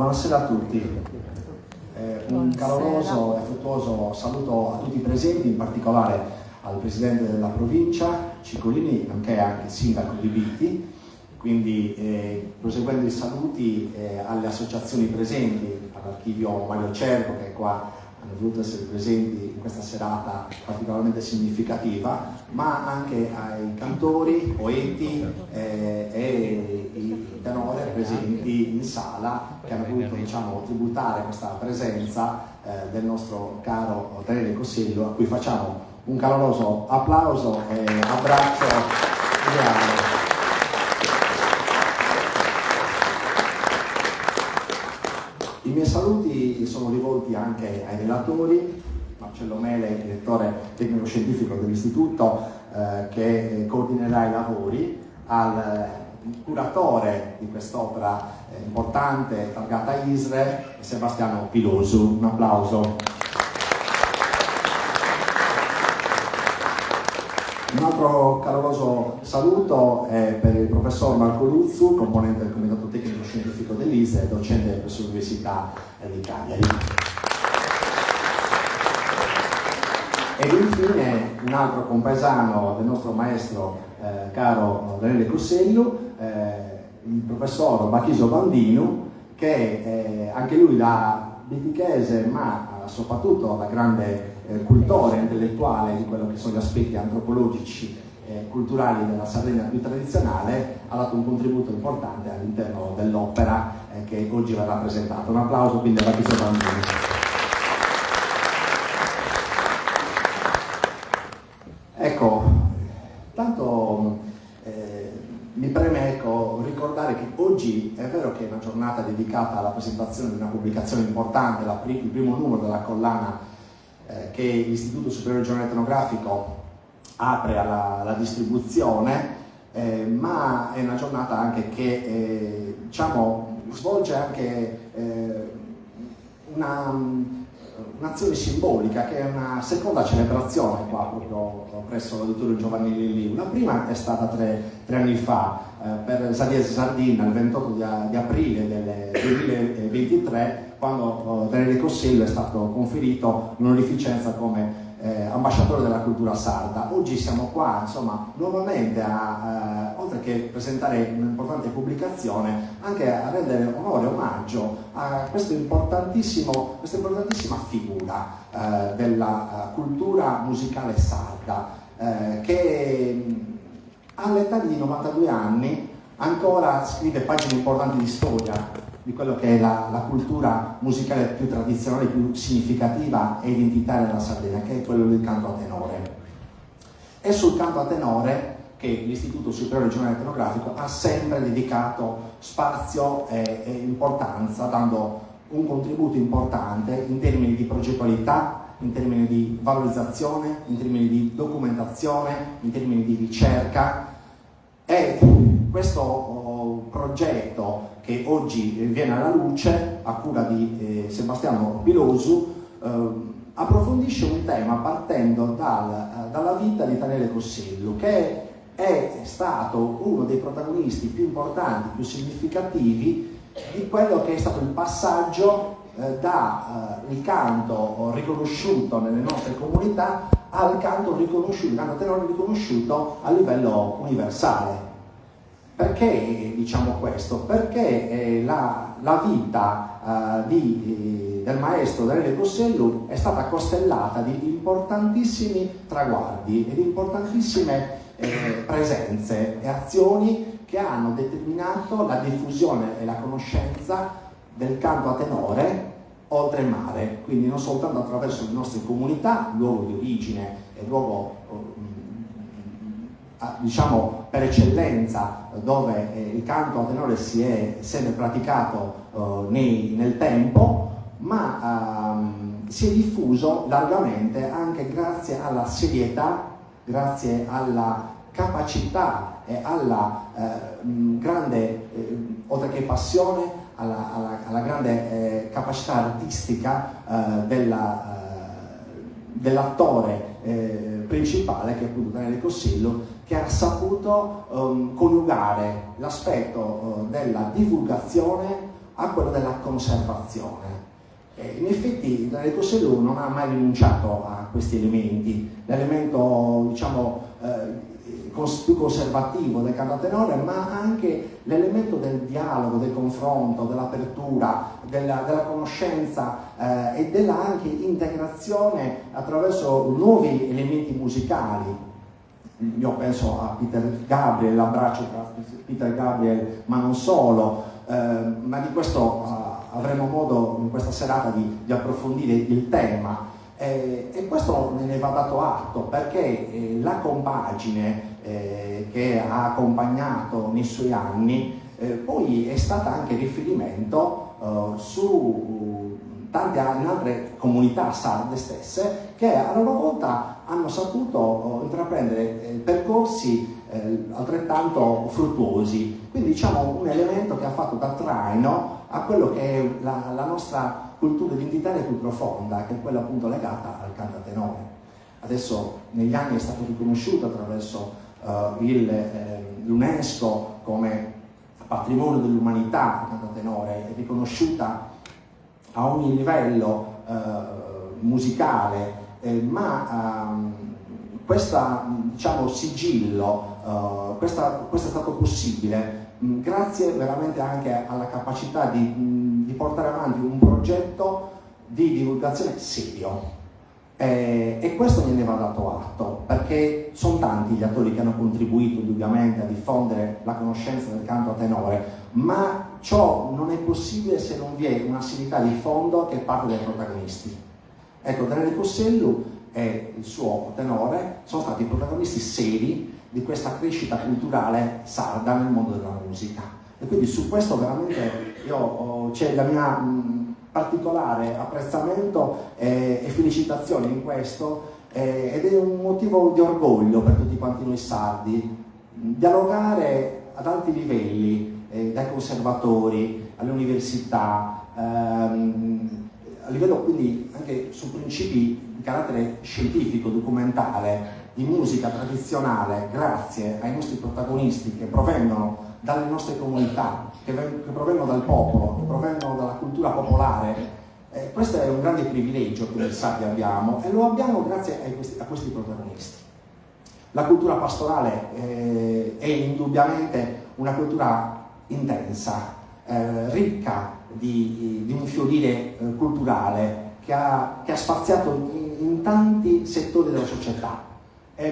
Buonasera a tutti. Un caloroso e affettuoso saluto a tutti i presenti, in particolare al Presidente della Provincia, Ciccolini, nonché anche Sindaco di Viti. Quindi proseguendo i saluti alle associazioni presenti, all'Archivio Mario Cerco, che è qua, hanno voluto essere presenti in questa serata particolarmente significativa, ma anche ai cantori, poeti e i tenori presenti in sala, che hanno voluto, diciamo, tributare questa presenza del nostro caro Daniele Cossello, a cui facciamo un caloroso applauso e abbraccio ideale. I miei saluti sono rivolti anche ai relatori, Marcello Mele, direttore tecnico-scientifico dell'istituto, che coordinerà i lavori, al curatore di quest'opera importante targata ISRE, Sebastiano Pilosu. Un applauso. Un altro caloroso saluto è per il professor Marco Luzzu, componente del Comitato Tecnico Scientifico dell'ISRE e docente presso l'Università di Cagliari. Ed infine un altro compaesano del nostro maestro caro Daniele Cossello, il professor Bachisio Bandinu, che anche lui da bitichese, ma soprattutto da grande cultore intellettuale di quello che sono gli aspetti antropologici e culturali della Sardegna più tradizionale, ha dato un contributo importante all'interno dell'opera che oggi verrà presentata. Un applauso quindi a Bachisio Bandinu. Ecco, tanto mi preme ricordare che oggi è vero che è una giornata dedicata alla presentazione di una pubblicazione importante, il primo numero della collana che l'Istituto Superiore Regionale Etnografico apre alla distribuzione, ma è una giornata anche che diciamo, svolge anche un'azione simbolica, che è una seconda celebrazione qua proprio presso l'Auditorio Giovanni Lì. La prima è stata tre anni fa per Saliesi Sardina, il 28 di aprile del 2023, quando Daniele Cossello è stato conferito l'onorificenza come ambasciatore della cultura sarda. Oggi siamo qua, insomma, nuovamente oltre che presentare un'importante pubblicazione, anche a rendere onore e omaggio a questa importantissima figura della cultura musicale sarda, che all'età di 92 anni ancora scrive pagine importanti di storia di quello che è la cultura musicale più tradizionale, più significativa e identitaria della Sardegna, che è quello del canto a tenore. È sul canto a tenore che l'Istituto Superiore Regionale Etnografico ha sempre dedicato spazio e importanza, dando un contributo importante in termini di progettualità, in termini di valorizzazione, in termini di documentazione, in termini di ricerca. E questo progetto che oggi viene alla luce, a cura di Sebastiano Pilosu, approfondisce un tema partendo dalla vita di Daniele Cossello, che è stato uno dei protagonisti più importanti, più significativi di quello che è stato il passaggio dal canto riconosciuto nelle nostre comunità al canto riconosciuto, canto tenore riconosciuto a livello universale. Perché diciamo questo? Perché la vita del maestro Daniele Cossello è stata costellata di importantissimi traguardi e di importantissime presenze e azioni che hanno determinato la diffusione e la conoscenza del canto a tenore oltre il mare, quindi non soltanto attraverso le nostre comunità, luogo di origine e luogo diciamo per eccellenza, dove il canto a tenore si è sempre praticato nel tempo, ma si è diffuso largamente anche grazie alla serietà, grazie alla capacità e alla grande, oltre che passione, alla grande capacità artistica dell'attore principale, che è appunto Daniele Cossello, che ha saputo coniugare l'aspetto della divulgazione a quello della conservazione. In effetti Enrico Sellu non ha mai rinunciato a questi elementi, l'elemento diciamo più conservativo del canto a tenore, ma anche l'elemento del dialogo, del confronto, dell'apertura, della conoscenza e della anche integrazione attraverso nuovi elementi musicali. Io penso a Peter Gabriel, l'abbraccio tra Peter Gabriel, ma non solo, ma di questo avremo modo in questa serata di approfondire il tema. E questo ne va dato atto, perché la compagine che ha accompagnato nei suoi anni poi è stata anche riferimento su tante altre comunità sarde stesse, che a loro volta hanno saputo intraprendere percorsi altrettanto fruttuosi. Quindi diciamo un elemento che ha fatto da traino a quello che è la nostra cultura identitaria più profonda, che è quella appunto legata al canto a tenore. Adesso negli anni è stato riconosciuto attraverso l'UNESCO come patrimonio dell'umanità, il canto a tenore, è riconosciuta a ogni livello musicale, ma questo diciamo, sigillo, questo è stato possibile grazie veramente anche alla capacità di portare avanti un progetto di divulgazione serio. E questo gliene va dato atto, perché sono tanti gli attori che hanno contribuito indubbiamente a diffondere la conoscenza del canto a tenore, ma ciò non è possibile se non vi è un'assiduità di fondo che parte dai protagonisti. Ecco, Enrico Sellu e il suo tenore sono stati i protagonisti seri di questa crescita culturale sarda nel mondo della musica. E quindi su questo veramente c'è la mia particolare apprezzamento e felicitazione in questo, ed è un motivo di orgoglio per tutti quanti noi sardi dialogare ad alti livelli, dai conservatori alle università, a livello quindi anche su principi di carattere scientifico, documentale, di musica tradizionale, grazie ai nostri protagonisti che provengono dalle nostre comunità, che provengono dal popolo, che provengono dalla cultura popolare. Questo è un grande privilegio che noi sardi abbiamo, e lo abbiamo grazie a questi protagonisti. La cultura pastorale è indubbiamente una cultura intensa, ricca di un fiorire culturale che ha spaziato in tanti settori della società.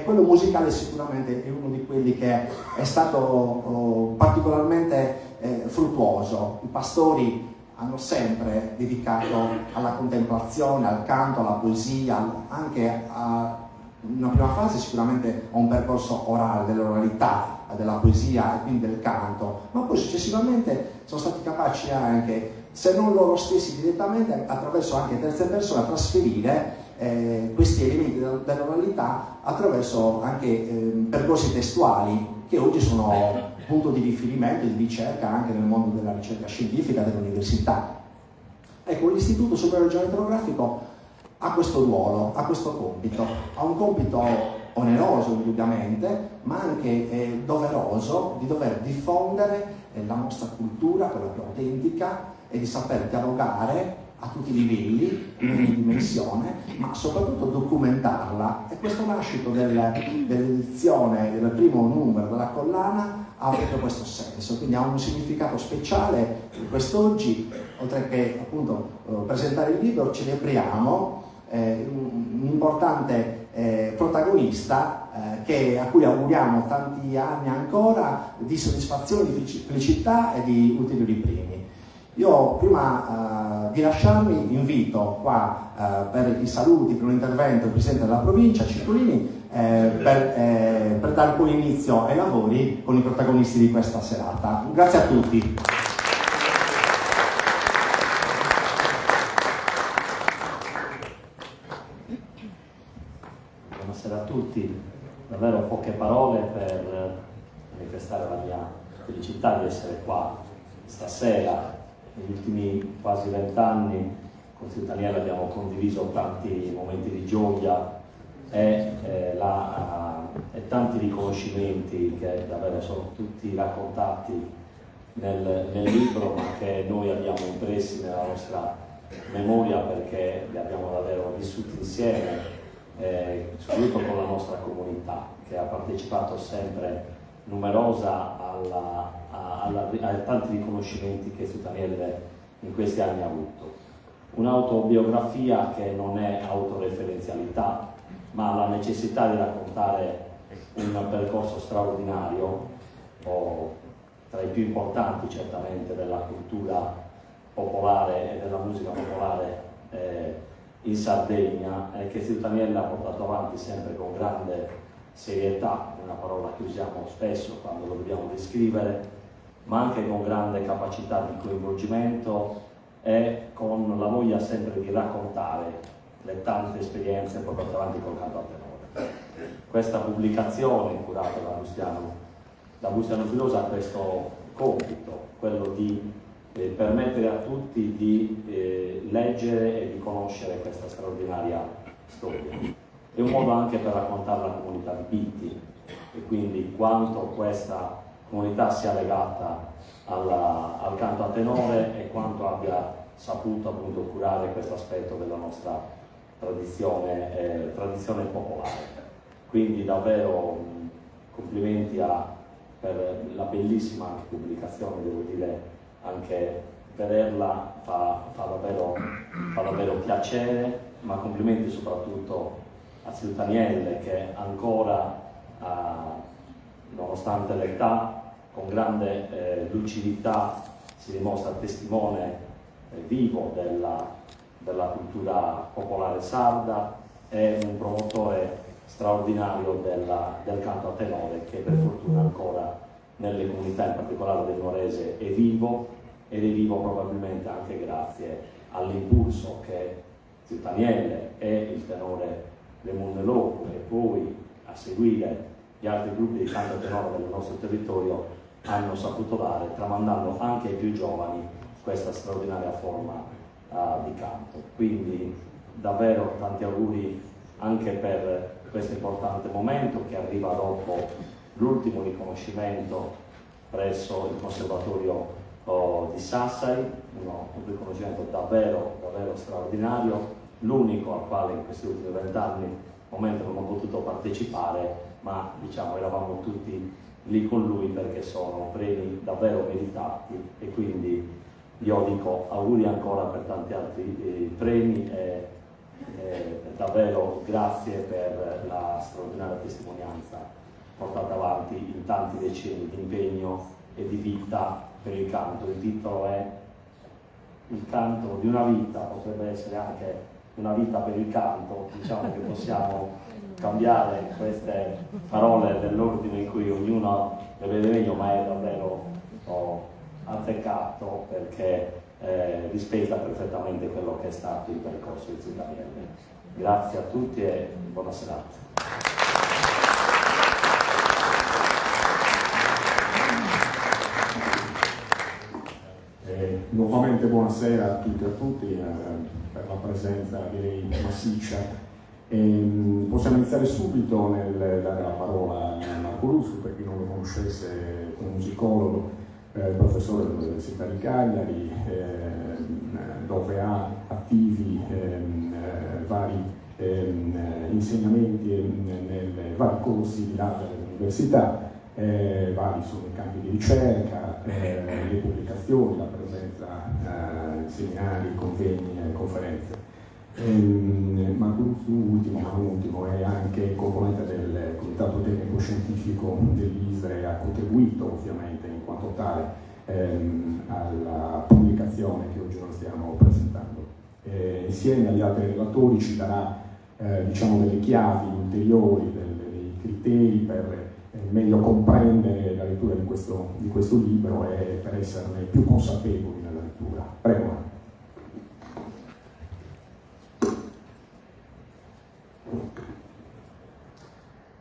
Quello musicale sicuramente è uno di quelli che è stato particolarmente fruttuoso. I pastori hanno sempre dedicato alla contemplazione, al canto, alla poesia, anche in una prima fase sicuramente a un percorso orale, dell'oralità, della poesia e quindi del canto, ma poi successivamente sono stati capaci anche, se non loro stessi direttamente, attraverso anche terze persone, a trasferire questi elementi dell'oralità attraverso anche percorsi testuali che oggi sono punto di riferimento e di ricerca anche nel mondo della ricerca scientifica dell'università. Ecco, l'Istituto Superiore Regionale Etnografico ha questo ruolo, ha questo compito, ha un compito oneroso indubbiamente, ma anche doveroso, di dover diffondere la nostra cultura, quella più autentica, e di saper dialogare a tutti i livelli, in ogni dimensione, ma soprattutto documentarla. E questo nascito dell'edizione del primo numero della collana ha proprio questo senso, quindi ha un significato speciale. Quest'oggi, oltre che appunto presentare il libro, celebriamo un importante protagonista a cui auguriamo tanti anni ancora di soddisfazione, di felicità e di ulteriori premi. Io prima di lasciarmi invito qua per i saluti, per un intervento il Presidente della Provincia, Ciccolini, per dare poi inizio ai lavori con i protagonisti di questa serata. Grazie a tutti. Buonasera a tutti, davvero poche parole per manifestare la mia felicità di essere qua stasera. Negli ultimi quasi 20 anni con Trio Daniele abbiamo condiviso tanti momenti di gioia e tanti riconoscimenti che davvero sono tutti raccontati nel libro, ma che noi abbiamo impressi nella nostra memoria perché li abbiamo davvero vissuti insieme, soprattutto con la nostra comunità, che ha partecipato sempre numerosa ai tanti riconoscimenti che Sutanelle in questi anni ha avuto. Un'autobiografia che non è autoreferenzialità, ma la necessità di raccontare un percorso straordinario, tra i più importanti certamente della cultura popolare e della musica popolare in Sardegna, che Sutanelle ha portato avanti sempre con grande serietà, una parola che usiamo spesso quando lo dobbiamo descrivere, ma anche con grande capacità di coinvolgimento e con la voglia sempre di raccontare le tante esperienze portate avanti col canto a tenore. Questa pubblicazione, curata da Bustiano Filosa, ha questo compito, quello di permettere a tutti di leggere e di conoscere questa straordinaria storia. È un modo anche per raccontare la comunità di Bitti e quindi quanto questa comunità sia legata al canto a tenore e quanto abbia saputo appunto curare questo aspetto della nostra tradizione popolare. Quindi davvero complimenti per la bellissima anche pubblicazione, devo dire, anche vederla fa davvero piacere, ma complimenti soprattutto a Sutanelle che ancora, nonostante l'età, con grande lucidità si dimostra testimone vivo della cultura popolare sarda, è un promotore straordinario del canto a tenore che per fortuna ancora nelle comunità, in particolare del Nuorese, è vivo, ed è vivo probabilmente anche grazie all'impulso che Sutanelle e il tenore Raimundo Loco e poi a seguire gli altri gruppi di canto a tenore del nostro territorio hanno saputo dare, tramandando anche ai più giovani questa straordinaria forma di canto. Quindi davvero tanti auguri anche per questo importante momento che arriva dopo l'ultimo riconoscimento presso il Conservatorio di Sassari, un riconoscimento davvero straordinario, l'unico al quale in questi ultimi 20 anni momento non ho potuto partecipare, ma diciamo eravamo tutti lì con lui perché sono premi davvero meritati e quindi io dico auguri ancora per tanti altri premi e davvero grazie per la straordinaria testimonianza portata avanti in tanti decenni di impegno e di vita per il canto. Il titolo è Il canto di una vita, potrebbe essere anche una vita per il canto, diciamo che possiamo cambiare queste parole dell'ordine in cui ognuno le vede meglio, ma è davvero azzeccato perché rispecchia perfettamente quello che è stato il percorso di Sutanelle. Grazie a tutti e buona serata. Nuovamente buonasera a tutti e a tutti per la presenza direi massiccia. Possiamo iniziare subito nel dare la parola a Marco Russo, per chi non lo conoscesse, un musicologo, professore dell'Università di Cagliari, dove ha attivi vari insegnamenti nei vari corsi di laurea dell'università. Vari sono i campi di ricerca, le pubblicazioni, la presenza in seminari, convegni e conferenze. Ma ultimo è anche componente del Comitato Tecnico Scientifico dell'ISRE e ha contribuito ovviamente in quanto tale alla pubblicazione che oggi noi stiamo presentando. Insieme agli altri relatori ci darà diciamo delle chiavi ulteriori, dei criteri per meglio comprendere la lettura di questo libro e per esserne più consapevoli nella lettura. Prego.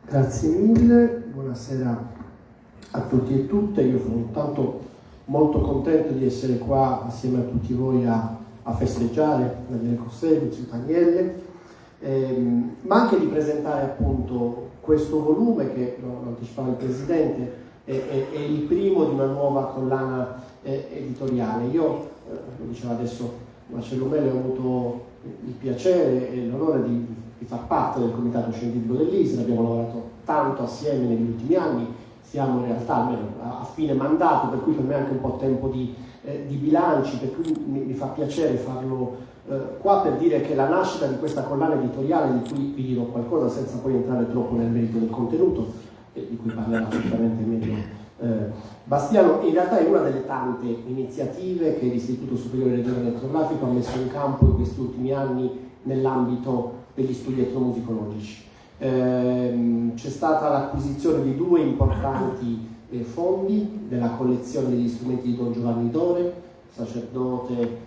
Grazie mille, buonasera a tutti e tutte. Io sono intanto molto contento di essere qua assieme a tutti voi a festeggiare Daniele Cosseli, Sutanelle, ma anche di presentare appunto questo volume che, lo anticipava il Presidente, è il primo di una nuova collana editoriale. Io, lo diceva adesso Marcello Mele, ho avuto il piacere e l'onore di far parte del comitato scientifico dell'ISRE, abbiamo lavorato tanto assieme negli ultimi anni, siamo in realtà almeno a fine mandato, per cui per me è anche un po' tempo di bilanci, per cui mi fa piacere farlo qua per dire che la nascita di questa collana editoriale, di cui vi dirò qualcosa senza poi entrare troppo nel merito del contenuto, di cui parlerà sicuramente meglio Bastiano, in realtà è una delle tante iniziative che l'Istituto Superiore Regionale Etnografico ha messo in campo in questi ultimi anni nell'ambito degli studi etnomusicologici. C'è stata l'acquisizione di 2 importanti fondi della collezione degli strumenti di Don Giovanni Dore, sacerdote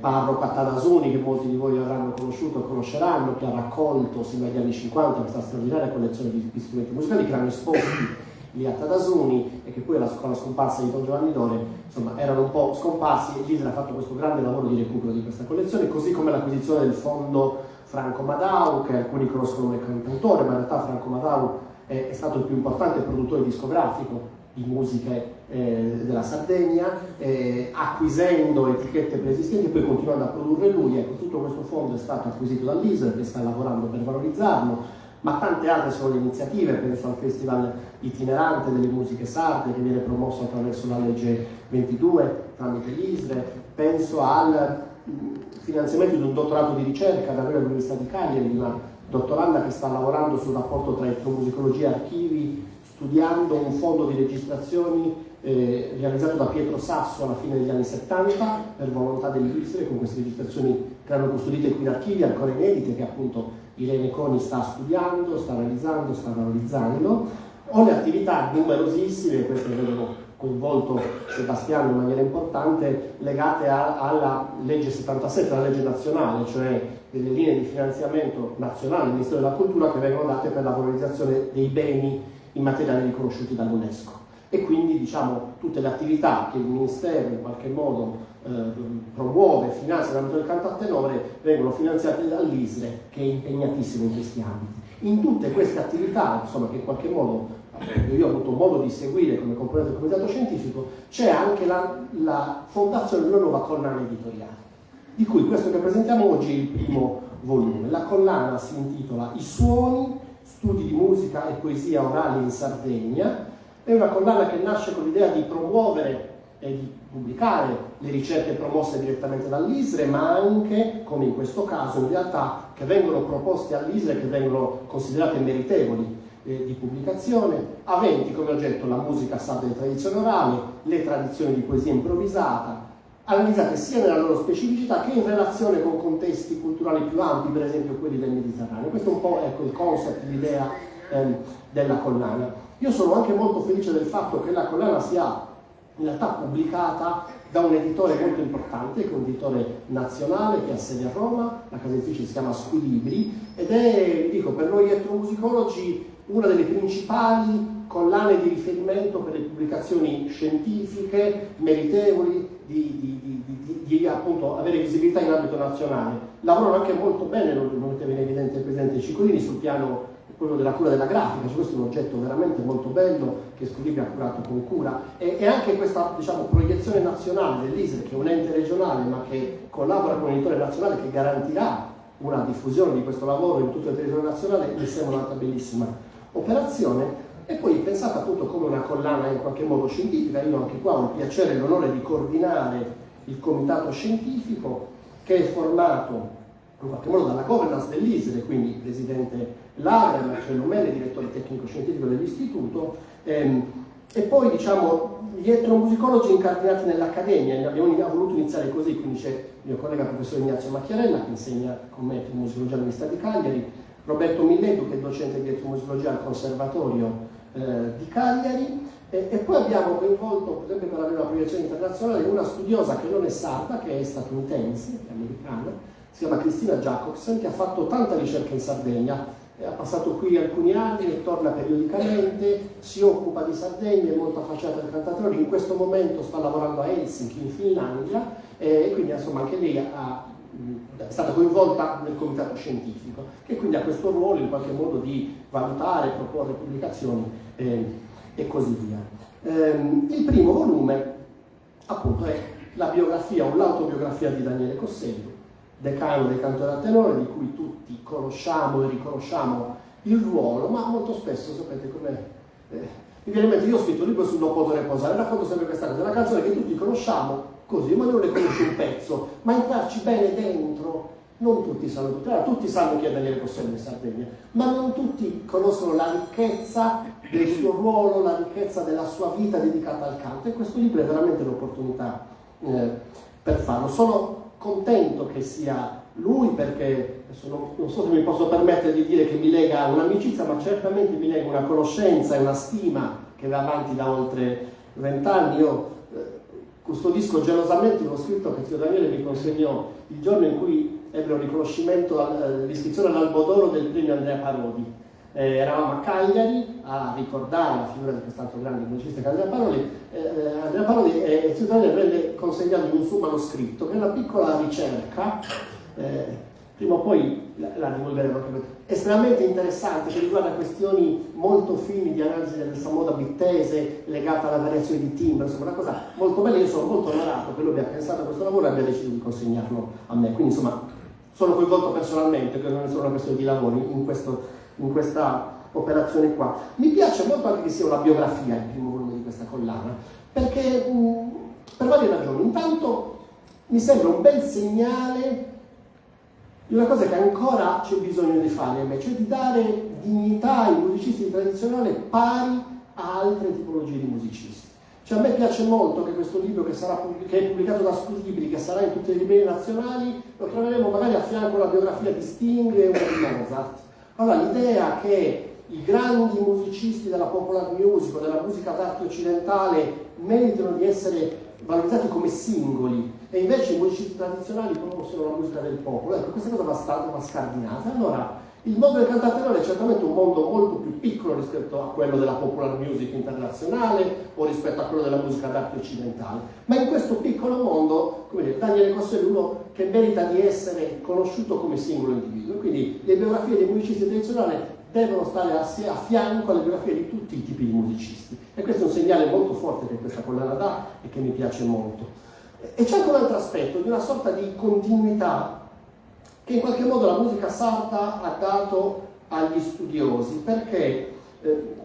parroco a Tadasuni, che molti di voi avranno conosciuto e conosceranno, che ha raccolto sin dagli anni 50 questa straordinaria collezione di strumenti musicali che erano esposti lì a Tadasuni e che poi con la scomparsa di Don Giovanni Dore insomma erano un po' scomparsi, e l'ISRE ha fatto questo grande lavoro di recupero di questa collezione, così come l'acquisizione del fondo Franco Madau, che alcuni conoscono come cantautore, ma in realtà Franco Madau è stato il più importante produttore discografico di musiche della Sardegna, acquisendo etichette preesistenti e poi continuando a produrre lui. Ecco, tutto questo fondo è stato acquisito dall'ISRE, che sta lavorando per valorizzarlo, ma tante altre sono le iniziative. Penso al Festival itinerante delle musiche sarde, che viene promosso attraverso la legge 22 tramite l'ISRE, penso al finanziamento di un dottorato di ricerca da noi all'Università di Cagliari, di una dottoranda che sta lavorando sul rapporto tra etnomusicologia e archivi, studiando un fondo di registrazioni realizzato da Pietro Sasso alla fine degli anni 70 per volontà dell'ISRE, con queste registrazioni che erano custodite qui in archivi, ancora inedite, che appunto Irene Coni sta studiando, sta realizzando, sta valorizzando. Ho le attività numerosissime, queste vedono coinvolto Sebastiano in maniera importante, legate alla legge 77, la legge nazionale, cioè delle linee di finanziamento nazionale del Ministero della Cultura che vengono date per la valorizzazione dei beni immateriali riconosciuti dall'UNESCO. E quindi diciamo tutte le attività che il Ministero in qualche modo promuove, finanzia nell'ambito del canto a tenore, vengono finanziate dall'ISRE, che è impegnatissimo in questi ambiti. In tutte queste attività, insomma, che in qualche modo io ho avuto modo di seguire come componente del comitato scientifico, c'è anche la fondazione di una nuova collana editoriale, di cui questo che presentiamo oggi è il primo volume. La collana si intitola I suoni, studi di musica e poesia orali in Sardegna. È una collana che nasce con l'idea di promuovere e di pubblicare le ricerche promosse direttamente dall'ISRE, ma anche, come in questo caso, in realtà, che vengono proposte all'ISRE, che vengono considerate meritevoli di pubblicazione, aventi come oggetto la musica sarda di tradizione orale, le tradizioni di poesia improvvisata, analizzate sia nella loro specificità che in relazione con contesti culturali più ampi, per esempio quelli del Mediterraneo. Questo è un po' il concept, l'idea della collana. Io sono anche molto felice del fatto che la collana sia in realtà pubblicata da un editore molto importante, che è un editore nazionale che ha sede a Roma, la casa editrice si chiama Squilibri, ed è, dico, per noi etnomusicologi una delle principali collane di riferimento per le pubblicazioni scientifiche meritevoli di appunto avere visibilità in ambito nazionale. Lavorano anche molto bene, lo metteva in evidente il presidente Ciccolini, sul piano quello della cura della grafica, cioè questo è un oggetto veramente molto bello che Squilibri ha curato con cura, e anche questa, diciamo, proiezione nazionale dell'ISRE, che è un ente regionale ma che collabora con un editore nazionale che garantirà una diffusione di questo lavoro in tutto il territorio nazionale, mi sembra un'altra bellissima operazione. E poi pensata appunto come una collana in qualche modo scientifica. Io anche qua ho il piacere e l'onore di coordinare il comitato scientifico, che è formato in qualche modo dalla governance dell'ISRE, quindi il presidente Lara, Marcello Mele, direttore tecnico scientifico dell'istituto, e poi diciamo gli etnomusicologi incardinati nell'accademia. Abbiamo voluto iniziare così, quindi c'è il mio collega professor Ignazio Macchiarella, che insegna con me etnomusicologia all'Università di Cagliari, Roberto Milledu, che è docente di etnomusicologia al Conservatorio di Cagliari, e poi abbiamo coinvolto, per esempio per avere una proiezione internazionale, una studiosa che non è sarda, che è statunitense, che è americana, si chiama Cristina Jacobsen, che ha fatto tanta ricerca in Sardegna, ha passato qui alcuni anni e torna periodicamente, si occupa di Sardegna, è molto affascinata dal cantautore, in questo momento sta lavorando a Helsinki in Finlandia, e quindi insomma anche lei è stata coinvolta nel comitato scientifico, che quindi ha questo ruolo in qualche modo di valutare, proporre pubblicazioni e così via. Il primo volume, appunto, è la biografia o l'autobiografia di Daniele Cossello, decano dei cantori a tenore, di cui tutti conosciamo e riconosciamo il ruolo, ma molto spesso, sapete come... mi viene in mente, io ho scritto un libro sul Non poter riposare, racconto sempre questa cosa, è una canzone che tutti conosciamo così, ma non ne conosci un pezzo, ma entrarci bene dentro, non tutti sanno tutto. Allora, tutti sanno chi è Daniele Cossello in Sardegna, ma non tutti conoscono la ricchezza del suo ruolo, la ricchezza della sua vita dedicata al canto, e questo libro è veramente l'opportunità per farlo. Sono contento che sia lui, perché non so se mi posso permettere di dire che mi lega un'amicizia, ma certamente mi lega una conoscenza e una stima che va avanti da oltre 20 anni. Io custodisco gelosamente uno scritto che zio Daniele mi consegnò il giorno in cui ebbe un riconoscimento, l'iscrizione all'Albodoro del premio Andrea Parodi. Eravamo a Cagliari a ricordare la figura di quest'altro grande musicista che Andrea Parodi, e zio Daniele venne consegnato un suo manoscritto, che è una piccola ricerca, prima o poi la divulgheremo, estremamente interessante, che riguarda questioni molto fini di analisi del salmoda bittese legata alla variazione di timbro, insomma una cosa molto bella. Io sono molto onorato che lui abbia pensato a questo lavoro e abbia deciso di consegnarlo a me, quindi insomma sono coinvolto personalmente, che non è solo una questione di lavoro in questa operazione qua. Mi piace molto anche che sia una biografia il primo volume di questa collana, perché per varie ragioni. Intanto mi sembra un bel segnale di una cosa che ancora c'è bisogno di fare, cioè di dare dignità ai musicisti tradizionali pari a altre tipologie di musicisti. Cioè a me piace molto che questo libro, che è pubblicato da Scuslibri, che sarà in tutte le librerie nazionali, lo troveremo magari a fianco alla biografia di Sting e una di Mozart. Allora l'idea che i grandi musicisti della popular music o della musica d'arte occidentale meritano di essere valorizzati come singoli, e invece i musicisti tradizionali promuovono la musica del popolo, ecco, questa cosa va scardinata. Allora, il mondo del cantautore è certamente un mondo molto più piccolo rispetto a quello della popular music internazionale o rispetto a quello della musica d'arte occidentale, ma in questo piccolo mondo, come dire, Daniele Cossello è uno che merita di essere conosciuto come singolo individuo, quindi le biografie dei musicisti tradizionali devono stare a fianco alle biografie di tutti i tipi di musicisti, e questo è un segnale molto forte che questa collana dà e che mi piace molto. E c'è anche un altro aspetto di una sorta di continuità che in qualche modo la musica sarda ha dato agli studiosi, perché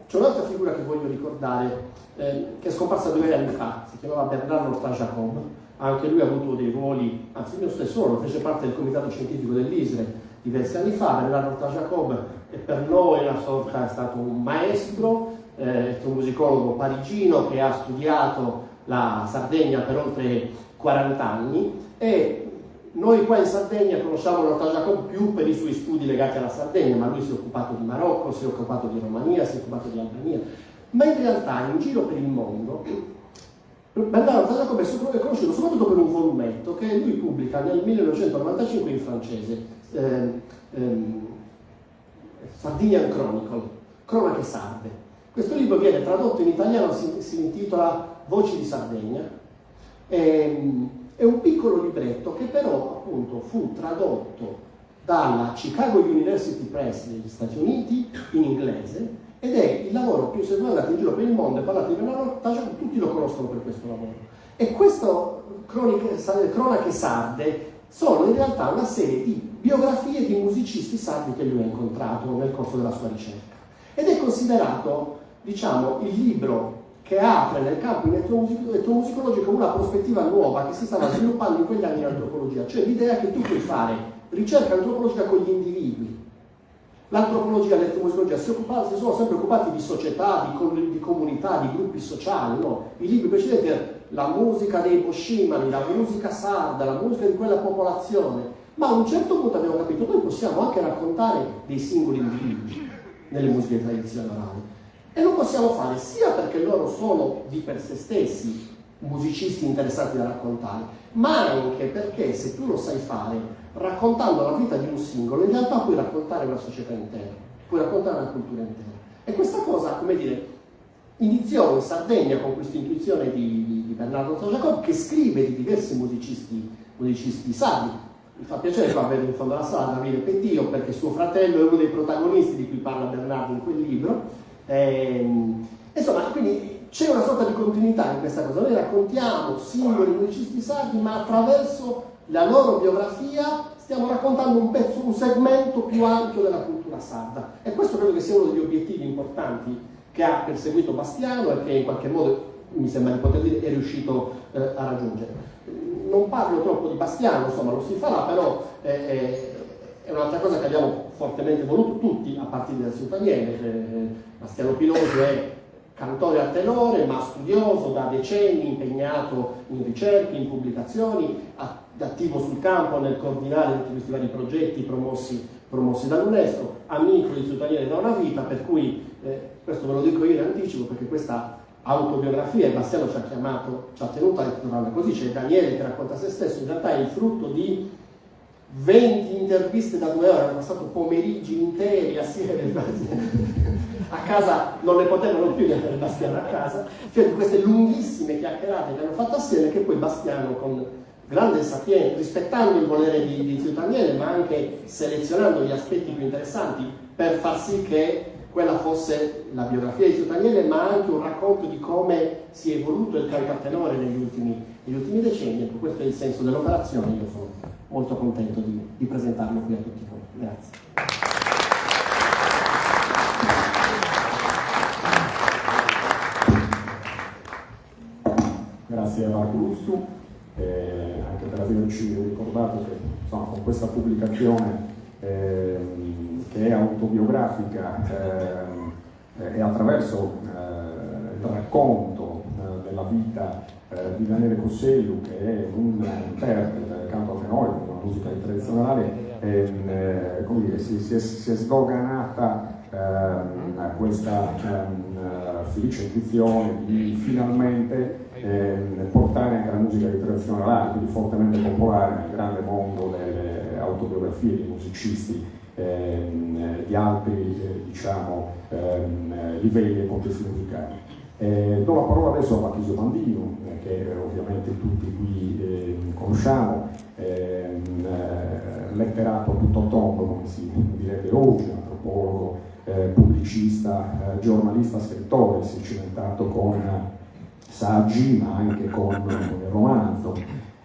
c'è un'altra figura che voglio ricordare, che è scomparsa 2 anni fa, si chiamava Bernard Horta-Jacob. Anche lui ha avuto dei ruoli, anzi io stesso lo fece parte del comitato scientifico dell'ISRE diversi anni fa. Bernard Horta-Jacob è per noi una sorta, è stato un maestro, è un musicologo parigino che ha studiato la Sardegna per oltre 40 anni, e noi qua in Sardegna conosciamo Horta-Jacob più per i suoi studi legati alla Sardegna, ma lui si è occupato di Marocco, si è occupato di Romania, si è occupato di Albania, ma in realtà in giro per il mondo Bernard Horta-Jacob è conosciuto soprattutto per un volumetto che lui pubblica nel 1995 in francese, Sardinian Chronicle, Cronache Sarde. Questo libro viene tradotto in italiano, si intitola Voci di Sardegna. È un piccolo libretto che però appunto fu tradotto dalla Chicago University Press degli Stati Uniti in inglese, ed è il lavoro più, se voi andate in giro per il mondo e parlate di Bernard Horta-Jacob, tutti lo conoscono per questo lavoro. E queste cronache sarde sono in realtà una serie di biografie di musicisti sardi che lui ha incontrato nel corso della sua ricerca, ed è considerato, diciamo, il libro che apre nel campo etnomusicologico una prospettiva nuova che si stava sviluppando in quegli anni in antropologia, cioè l'idea che tu puoi fare ricerca antropologica con gli individui. L'antropologia e l'etnomusicologia si sono sempre occupati di società, di comunità, di gruppi sociali, no? I libri precedenti erano la musica dei boscimani, la musica sarda, la musica di quella popolazione, ma a un certo punto abbiamo capito, noi possiamo anche raccontare dei singoli individui nelle musiche tradizionali. E lo possiamo fare sia perché loro sono di per sé stessi musicisti interessati da raccontare, ma anche perché se tu lo sai fare, raccontando la vita di un singolo, in realtà puoi raccontare una società intera, puoi raccontare una cultura intera. E questa cosa, come dire, iniziò in Sardegna con questa intuizione di Bernardo Horta-Jacob, che scrive di diversi musicisti sardi. Mi fa piacere qua avere in fondo alla sala Davide Pedio, perché suo fratello è uno dei protagonisti di cui parla Bernardo in quel libro. Insomma, quindi c'è una sorta di continuità in questa cosa. Noi raccontiamo singoli musicisti sardi, ma attraverso la loro biografia stiamo raccontando un segmento più ampio della cultura sarda. E questo credo che sia uno degli obiettivi importanti che ha perseguito Bastiano e che in qualche modo, mi sembra di poter dire, è riuscito a raggiungere. Non parlo troppo di Bastiano, insomma, lo si farà, però è un'altra cosa che abbiamo fortemente voluto tutti, a partire da Ciutaniele. Bastiano Piloso è cantore a tenore, ma studioso da decenni, impegnato in ricerche, in pubblicazioni, attivo sul campo nel coordinare tutti questi vari progetti promossi dall'UNESCO, amico di Ciutaniele da una vita, per cui questo ve lo dico io in anticipo, perché questa autobiografia, e Bastiano ci ha tenuto a intitolarla così, c'è Daniele che racconta se stesso, in realtà è il frutto di 20 interviste da 2 ore, hanno passato pomeriggi interi assieme a casa, non ne potevano più di avere Bastiano a casa, cioè queste lunghissime chiacchierate che hanno fatto assieme, che poi Bastiano con grande sapienza, rispettando il volere di Ciutaniele, ma anche selezionando gli aspetti più interessanti per far sì che quella fosse la biografia di Ciutaniele, ma anche un racconto di come si è evoluto il canto a tenore negli ultimi decenni. Ecco, questo è il senso dell'operazione, io sono molto contento di presentarlo qui a tutti voi. Grazie. Grazie a Marco Russu, anche per averci ricordato che insomma, con questa pubblicazione che è autobiografica e attraverso il racconto della vita di Daniele Cossellu, che è un interprete del canto a tenore, una musica tradizionale, come dire, si è sdoganata questa felice intuizione di finalmente portare anche la musica tradizionale, quindi fortemente popolare nel grande mondo delle autobiografie di musicisti di altri livelli e contesti musicali. Do la parola adesso a Marchisio Bandino, che ovviamente tutti qui conosciamo, letterato a tutto tondo, come si direbbe oggi, antropologo, pubblicista, giornalista, scrittore, si è cimentato con saggi ma anche con il romanzo,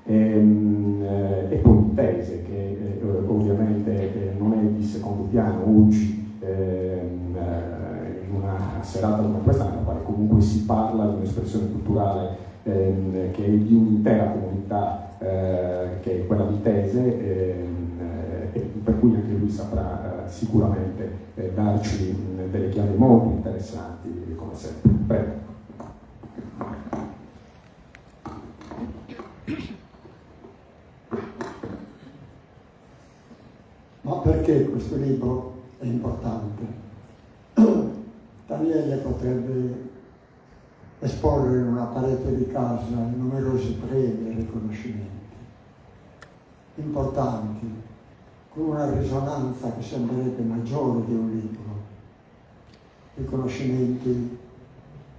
e poi tese che ovviamente non è di secondo piano oggi, in una serata come questa nella quale comunque si parla di un'espressione culturale che è di un'intera comunità, che è quella di tese, e per cui anche lui saprà sicuramente darci delle chiavi molto interessanti come sempre. Prego. Ma perché questo libro è importante? Daniele potrebbe esporre in una parete di casa numerosi premi e riconoscimenti importanti, con una risonanza che sembrerebbe maggiore di un libro, riconoscimenti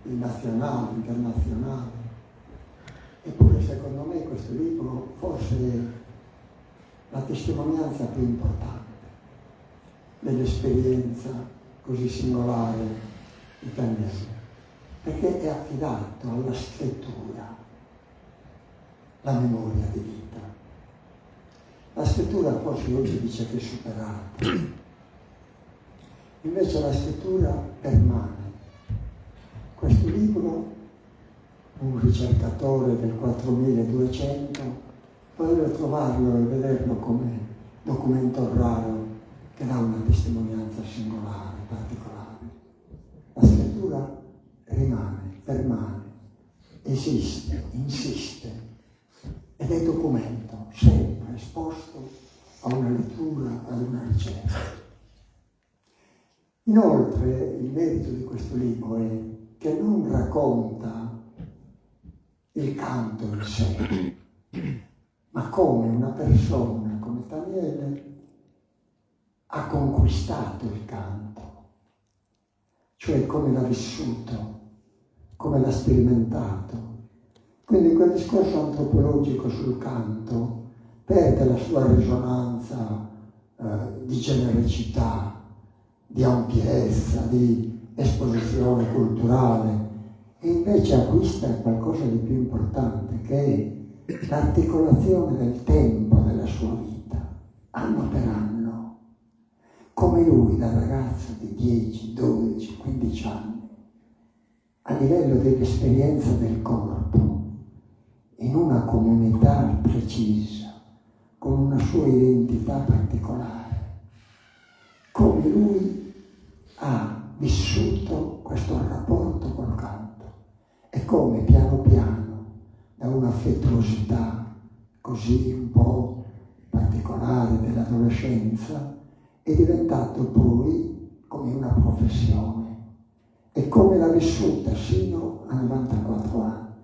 nazionali, internazionali. Eppure secondo me questo libro forse è la testimonianza più importante dell'esperienza così singolare di Daniele, perché è affidato alla scrittura, la memoria di vita. La scrittura forse oggi dice che è superata, invece la scrittura permane. Questo libro, un ricercatore del 4200 potrebbe trovarlo e vederlo come documento raro che dà una testimonianza singolare, particolare. La scrittura rimane, permane, esiste, insiste ed è documento, sempre esposto a una lettura, ad una ricerca. Inoltre, il merito di questo libro è che non racconta il canto in sé, ma come una persona come Daniele ha conquistato il canto, cioè come l'ha vissuto, come l'ha sperimentato. Quindi quel discorso antropologico sul canto perde la sua risonanza di genericità, di ampiezza, di esposizione culturale, e invece acquista qualcosa di più importante, che è l'articolazione del tempo della sua vita, anno per anno, come lui da ragazzo di 10, 12, 15 anni, a livello dell'esperienza del corpo, in una comunità precisa, con una sua identità particolare, come lui ha vissuto questo rapporto col canto e come piano piano, da un'affettuosità così un po' particolare dell'adolescenza, è diventato poi come una professione e come l'ha vissuta sino a 94 anni.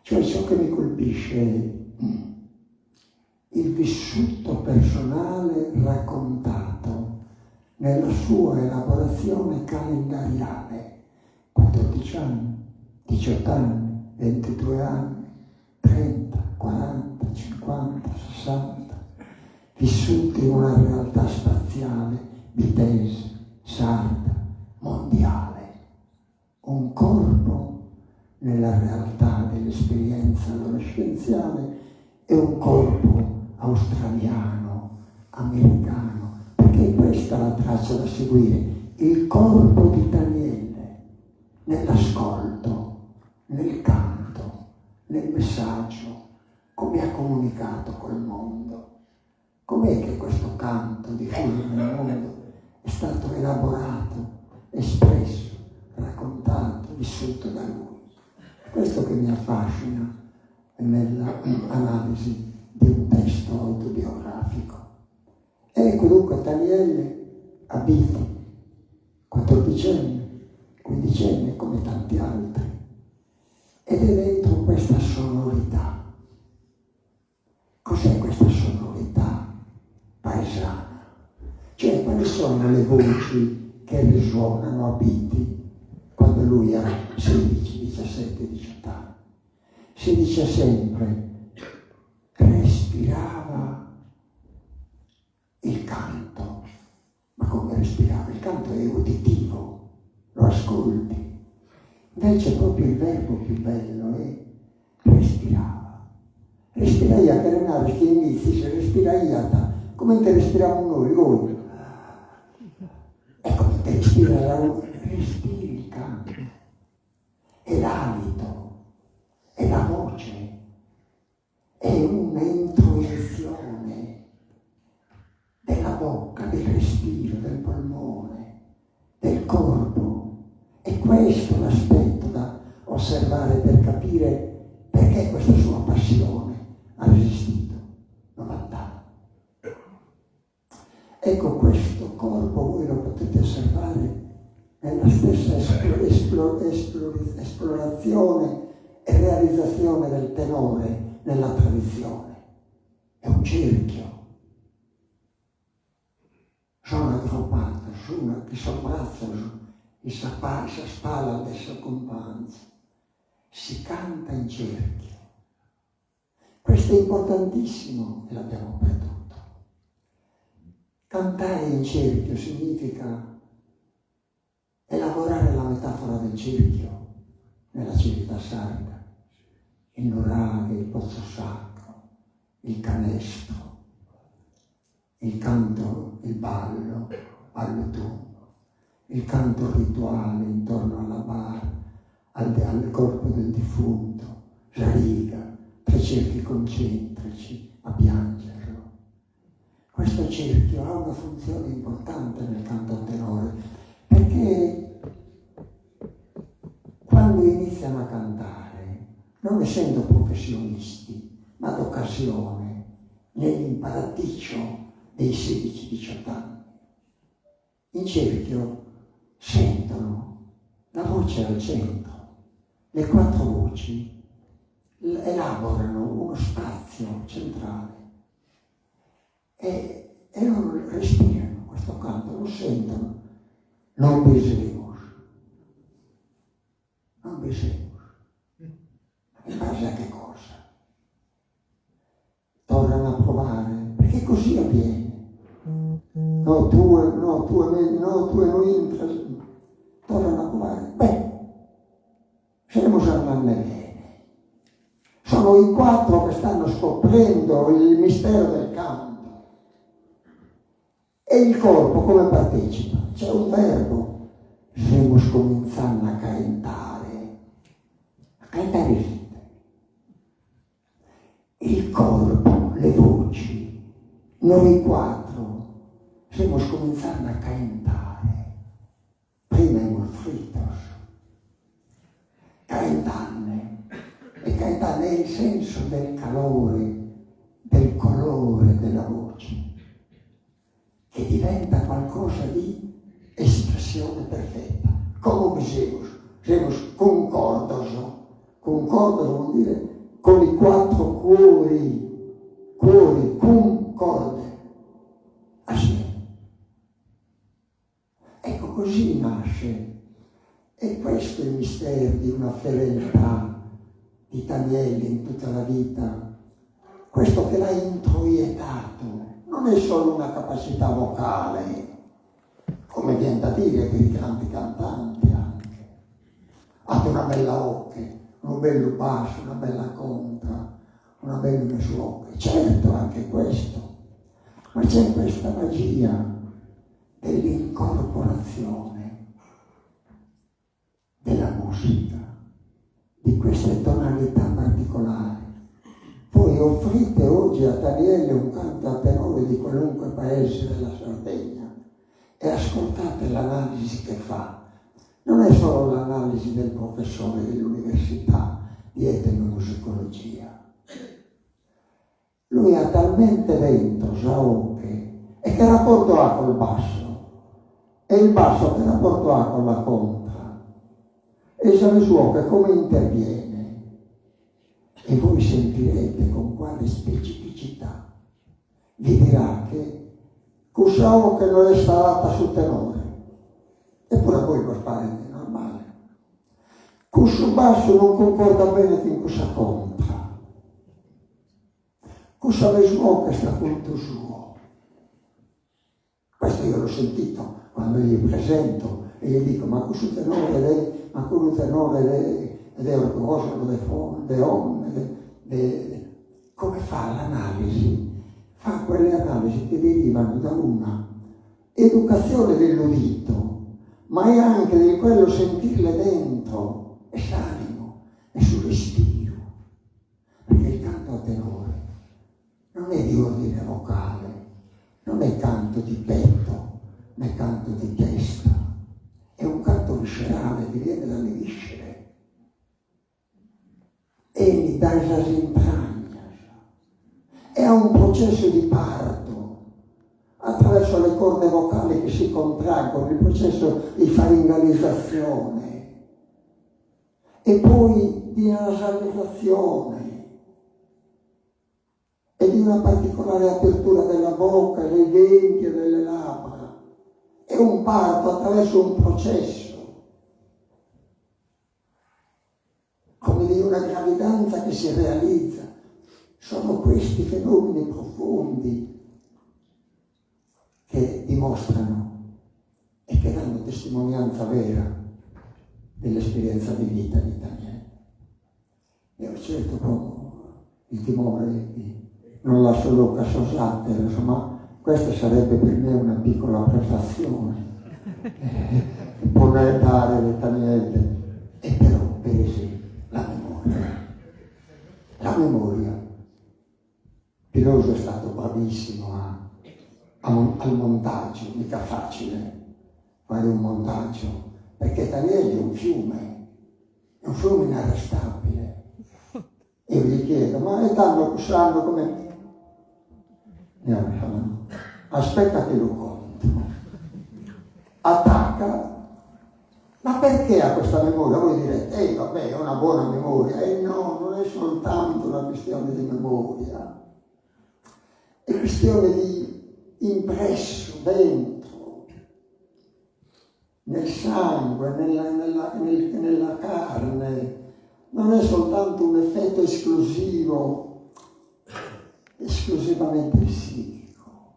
Cioè ciò che mi colpisce è il vissuto personale raccontato nella sua elaborazione calendariale. 14 anni, 18 anni, 22 anni, 30, 40, 50, 60, vissuti in una realtà spaziale, vitese, sarda, mondiale. Un corpo nella realtà dell'esperienza adolescenziale e un corpo australiano, americano, perché questa è la traccia da seguire, il corpo di Daniele, nell'ascolto, nel canto, nel messaggio, come ha comunicato col mondo. Com'è che questo canto diffuso nel mondo è stato elaborato, espresso, raccontato, vissuto da lui? È questo che mi affascina nell'analisi di un testo autobiografico. Ecco dunque Daniele abita 14enne, 15enne come tanti altri, ed è dentro questa sonorità. Cos'è questa sonorità paesana? Cioè, quali sono le voci che risuonano a Pitti quando lui ha 16, 17, 18 anni? Si dice sempre, respirava il canto. Ma come respirava? Il canto è uditivo, lo ascolti. Invece proprio il verbo più bello è respirava. Respiraia che renare che inizi, se respiraiata, come te respiriamo noi. E come te respira respiri il canto. È l'alito, è la voce, è un'introiezione della bocca, del respiro, del polmone, del corpo. E questo è l'aspetto da osservare per capire perché questa sua passione ha resistito 90 anni. Ecco, questo corpo voi lo potete osservare nella stessa esplorazione e realizzazione del tenore nella tradizione. È un cerchio. Sono aggruppato, sono che s'abbracciano, che si spalla adesso companza. Si canta in cerchio. Questo è importantissimo e l'abbiamo perduto. Cantare in cerchio significa elaborare la metafora del cerchio nella civiltà sarda, il nuraghe, il pozzo sacro, il canestro, il canto, il ballo all'utunno, il canto rituale intorno alla bara, al corpo del defunto, Jariga, 3 cerchi concentrici a piangerlo. Questo cerchio ha una funzione importante nel canto a tenore, perché quando iniziano a cantare, non essendo professionisti, ma d'occasione, nell'imparaticcio dei 16-18 anni, in cerchio sentono la voce al centro, le 4 voci elaborano uno spazio centrale e loro respirano questo canto, lo sentono. Non besemos. In base a che cosa? Tornano a provare, perché così avviene. Tu e noi tornano a provare. mistero del canto. E il corpo come partecipa? C'è un verbo, stiamo cominciando a cantare sì. Il corpo, le voci, noi quattro, stiamo cominciando a cantare. Prima hemos fritos, cantare, e cantare è il senso del calore, del colore della voce, che diventa qualcosa di espressione perfetta. Come siamo concordoso. Concordoso vuol dire con i quattro cuori, concorde, assieme. Ecco, così nasce. E questo è il mistero di una fedeltà di Daniele in tutta la vita. Questo che l'ha introiettato non è solo una capacità vocale, come viene da dire per i grandi cantanti anche. Ha una bella ocche, un bello basso, una bella contra, una bella mesuocche. Certo, anche questo, ma c'è questa magia dell'incorporazione della musica, di queste tonalità particolari. Voi offrite oggi a Daniele un canto a tenore di qualunque paese della Sardegna e ascoltate l'analisi che fa. Non è solo l'analisi del professore dell'università di etnomusicologia. Lui ha talmente vento, Saocche, e che rapporto ha col basso? E il basso che rapporto ha con la contra? E Samesuoche come interviene? E voi sentirete con quale specificità. Vi dirà che Saocche non è stata su tenore. Eppure voi lo parete normale. Questo basso non concorda bene con questa contra. Questo Samesuoche sta conto suo. Questo io l'ho sentito quando gli presento e gli dico: ma questo tenore ed è orgoglioso de onde, come fa l'analisi? Fa quelle analisi che derivano da una educazione dell'udito, ma è anche di quello sentirle dentro, e s'animo, e sul respiro. Perché il canto a tenore non è di ordine vocale, non è canto di petto, né canto di testa, è un canto viscerale che viene dalle viscere. E dalle entrañas. È un processo di parto attraverso le corde vocali che si contraggono, il processo di faringalizzazione e poi di nasalizzazione e di una particolare apertura della bocca, dei denti e delle labbra. È un parto attraverso un processo, come di una gravidanza che si realizza. Sono questi fenomeni profondi che dimostrano e che danno testimonianza vera dell'esperienza di vita di Daniele. E ho scelto con il timore di non lascio Luca Sosate, insomma, questa sarebbe per me una piccola prefazione può dare di Daniele, e però pesi la memoria. La memoria. Piroso è stato bravissimo al montaggio, mica facile fare un montaggio, perché Daniele è un fiume inarrestabile. Io gli chiedo: ma è tanto usando come... Aspetta che lo conto. Attacca. Ma perché ha questa memoria? Voi direte: vabbè, è una buona memoria. No, non è soltanto una questione di memoria. È questione di impresso dentro, nel sangue, nella carne. Non è soltanto un effetto esclusivamente psichico,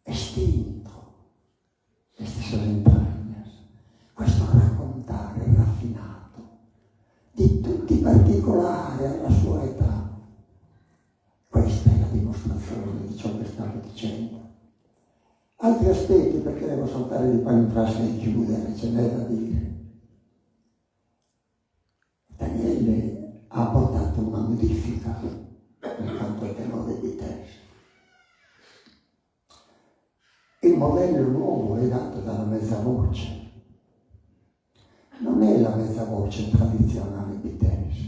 estinto, queste entrañas. Questo raccontare raffinato di tutti i particolari alla sua età, altri aspetti, perché devo saltare di qua in frasca e chiudere, ce n'è da dire. Daniele ha portato una modifica nel canto al tenore di Vitesse. Il modello nuovo è dato dalla mezza voce. Non è la mezza voce tradizionale vitese.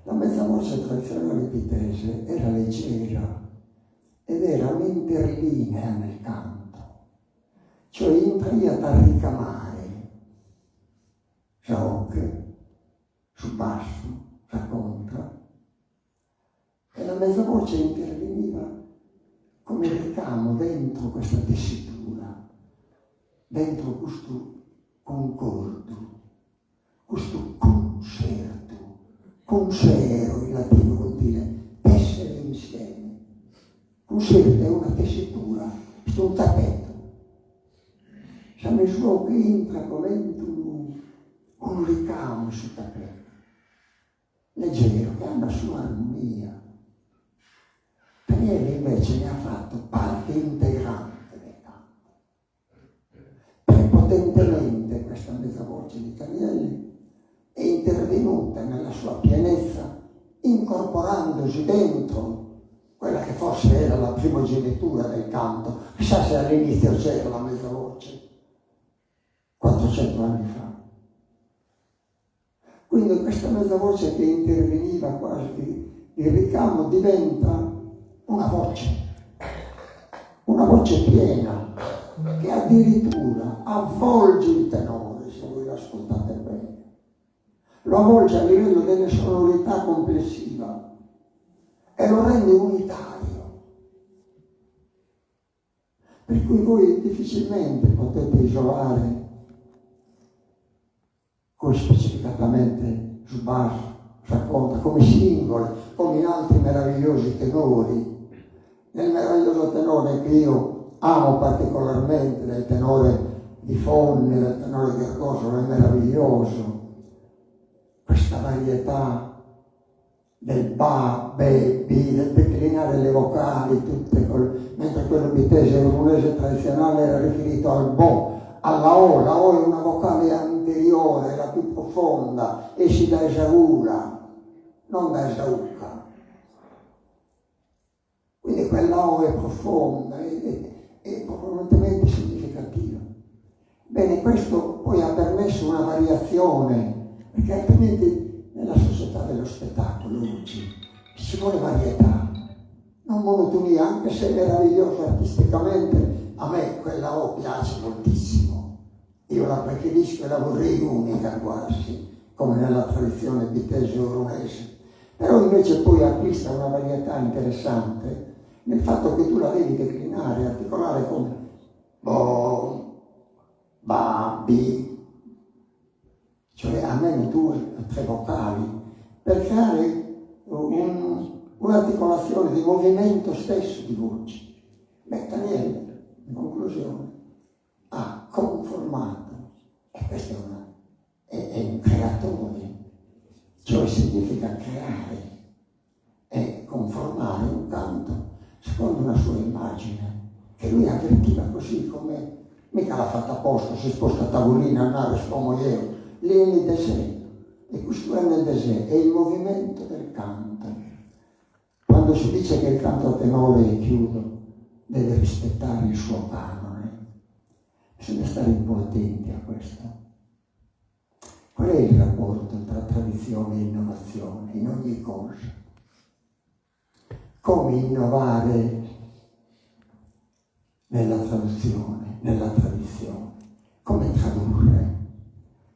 La mezza voce tradizionale vitese era leggera ed era un'interlinea nel canto, cioè imbriata a ricamare, Jacques, su basso, sa contra, e la mezza voce interveniva come ricamo dentro questa tessitura, dentro questo concordo, questo concerto. Concerto in latino vuol dire tessere insieme. Concerto è una tessitura, è un tappeto. Siamo in suo che entra come un ricamo sul tappeto, leggero, che ha una sua armonia. Daniele invece ne ha fatto parte integrante del canto. Prepotentemente questa mezza voce di Daniele è intervenuta nella sua pienezza, incorporandosi dentro quella che forse era la primogenitura del canto. Chissà se all'inizio c'era la mezza voce, 400 anni fa. Quindi questa mezza voce che interveniva quasi di ricamo diventa una voce piena, che addirittura avvolge il tenore, se voi l'ascoltate bene. Lo avvolge a livello delle sonorità complessiva e lo rende unitario. Per cui voi difficilmente potete isolare, come specificatamente su basso, racconta, come singole, come in altri meravigliosi tenori. Nel meraviglioso tenore che io amo particolarmente, del tenore di Fonni, del tenore di Arcoso, è meraviglioso. Questa varietà del ba, be, bi, del declinare le vocali, tutte mentre quello vitese urunese tradizionale era riferito al bo, alla o. La o è una vocale anteriore, la più profonda, esci da esaura, non da esauca. Quindi quella o è profonda, è profondamente significativa. Bene, questo poi ha permesso una variazione, perché altrimenti nella società dello spettacolo oggi ci vuole varietà, non monotonia, anche se è meraviglioso artisticamente. A me quella O piace moltissimo, io la preferisco e la vorrei unica quasi, come nella tradizione vitese urunese. Però invece poi acquista una varietà interessante nel fatto che tu la devi declinare, articolare come bo, ba, bi, cioè almeno 2 o 3 vocali, per creare un'articolazione di movimento stesso di voci. Daniele, in conclusione, ha conformato, e questo è un creatore, cioè significa creare e conformare un canto secondo una sua immagine, che lui avvertiva così, come mica l'ha fatta apposta, si sposta a tavolina, nave, spomoieo, lì nel deserto, e questo è nel deserto, è il movimento del canto. Quando si dice che il canto a tenore, e chiudo, deve rispettare il suo canone, bisogna stare un po' attenti a questo. Qual è il rapporto tra tradizione e innovazione in ogni cosa? Come innovare nella traduzione, nella tradizione? Come tradurre?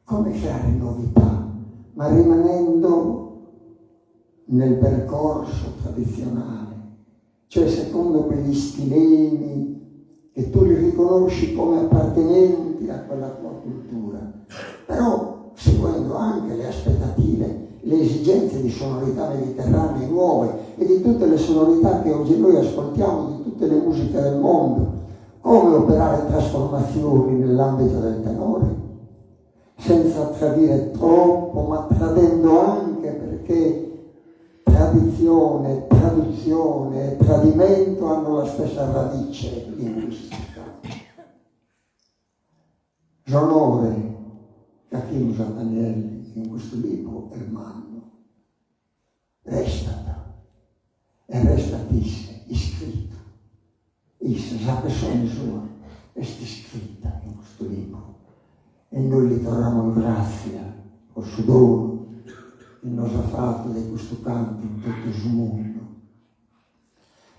Come creare novità, ma rimanendo nel percorso tradizionale, cioè secondo quegli stilemi che tu li riconosci come appartenenti a quella tua cultura, però seguendo anche le aspettative, le esigenze di sonorità mediterranee nuove e di tutte le sonorità che oggi noi ascoltiamo, di tutte le musiche del mondo. Come operare trasformazioni nell'ambito del tenore, senza tradire troppo, ma tradendo anche, perché tradizione, traduzione e tradimento hanno la stessa radice linguistica. L'onore che accusa Daniele in questo libro, hermano, resta e restatisse iscritto. La persona sua è iscritta in questo libro e noi gli torniamo grazia col suo dono che nos ha fatto di questo canto in tutto il mondo.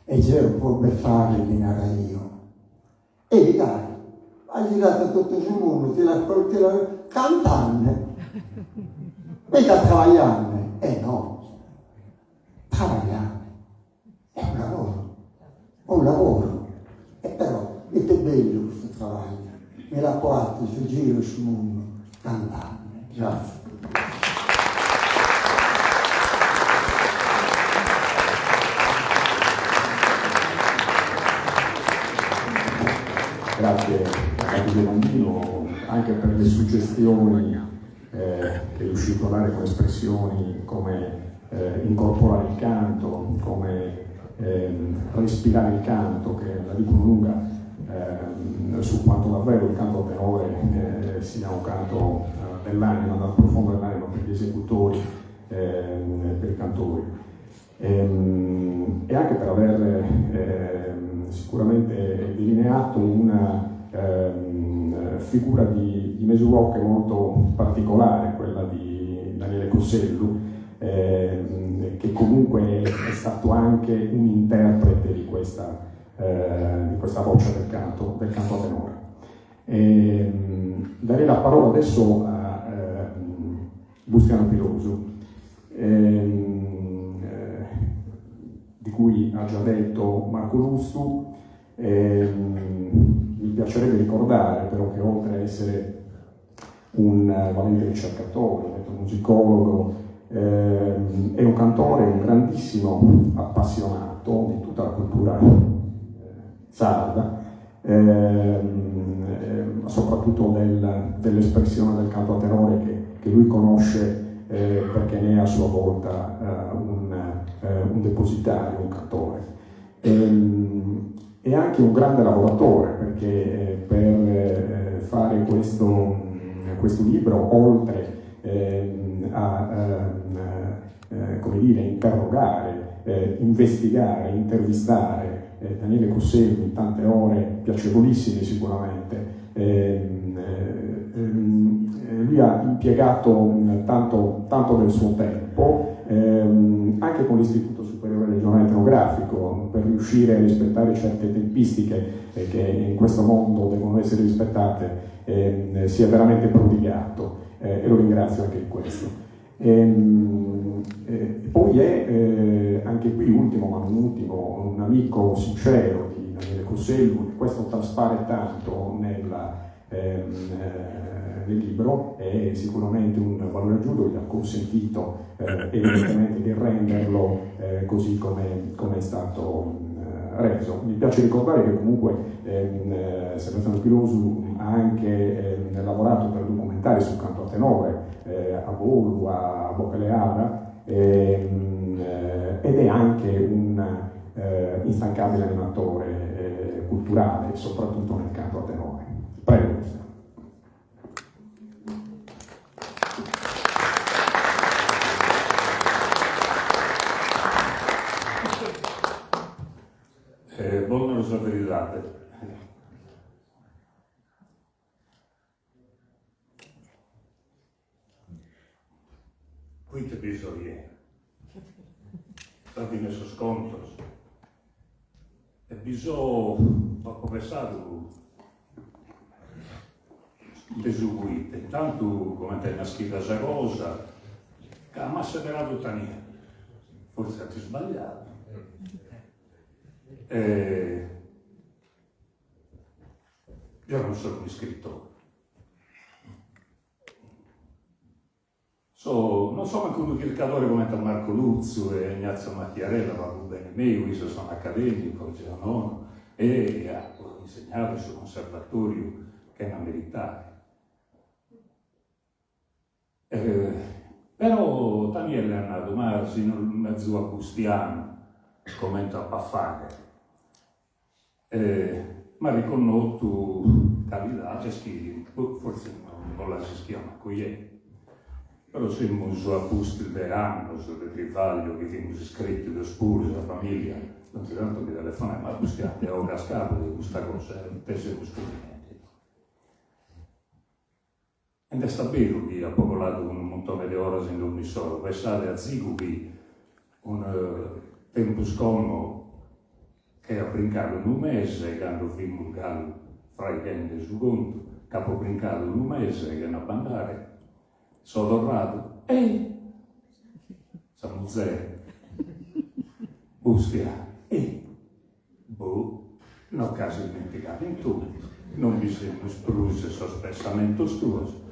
E Gero può fare di io. E dai, ha girato tutto il mondo, ti la cantando, mica travagliando. No, travagliando è un lavoro, e però è bello questo travaglio, me l'ha fatto sul giro sul mondo, cantando. Grazie. Grazie a Davide Landino anche per le suggestioni che è riuscito a dare con espressioni come incorporare il canto, come respirare il canto, che la dicono lunga su quanto davvero il canto a tenore sia un canto dell'anima, dal profondo dell'anima per gli esecutori, per i cantori. E anche per aver sicuramente delineato una figura di Mesurocche molto particolare, quella di Daniele Cossellu, che comunque è stato anche un interprete di questa voce del canto a tenore. Darei la parola adesso a Bustiano Pilosu, di cui ha già detto Marco Lussu. Mi piacerebbe ricordare però che oltre a essere un valente ricercatore, un etnomusicologo, è un cantore, un grandissimo appassionato di tutta la cultura sarda, soprattutto dell'espressione del canto a tenore che lui conosce perché ne è a sua volta un depositario, un cantore. È anche un grande lavoratore perché per fare questo libro, oltre a come dire, interrogare, investigare, intervistare Daniele Cossellu in tante ore piacevolissime sicuramente, lui ha impiegato tanto del suo tempo anche con l'Istituto Superiore Regionale Etnografico per riuscire a rispettare certe tempistiche che in questo mondo devono essere rispettate, si è veramente prodigato e lo ringrazio anche di questo. Poi è anche qui ultimo ma non ultimo un amico sincero di Daniele Cossellu, e questo traspare tanto nel libro, è sicuramente un valore aggiunto che gli ha consentito evidentemente di renderlo così come è stato reso. Mi piace ricordare che comunque Sebastiano Pilosu ha anche lavorato per documentari sul canto a tenore a Volu, a Boccaleara, ed è anche un instancabile animatore culturale, soprattutto nel canto a tenore. Prego. Buona verità. Qui c'è bisogno, stati messo scontro, e bisogna pensare eseguite. Intanto, come te ne scritta questa cosa, che la massa della tuttania, forse ti sbagliato. Io non sono un scrittore, non sono anche un ricercatore come Marco Luzzu e Ignazio Mattiarella, ma va bene me, io sono accademico, no? E ho insegnato sul conservatorio che è una militare. Però Daniele è andato marsi in mezzo a Bustiano, commento a Paffaghe. Ma riconosciuto qualità, forse non la si chiama qui, però siamo su a Busti verano, su del Trivaglio, che abbiamo scritto da spuri, la famiglia, non si tanto mi telefona, ma Bustiano ho cascato di questa cosa, per siamo stupidi. Ed è stato che ha popolato un montone di ore in ogni solo. Pensate a Zico che un tempo sconno che ha brincato in un mese, quando fino un gallo fra i denti su conto, che ha brincato in un mese, che non bandare, sono tornato, siamo zero. Bustia, non caso dimenticato in tutto, non vi siamo sprusi sospessamento stuoso.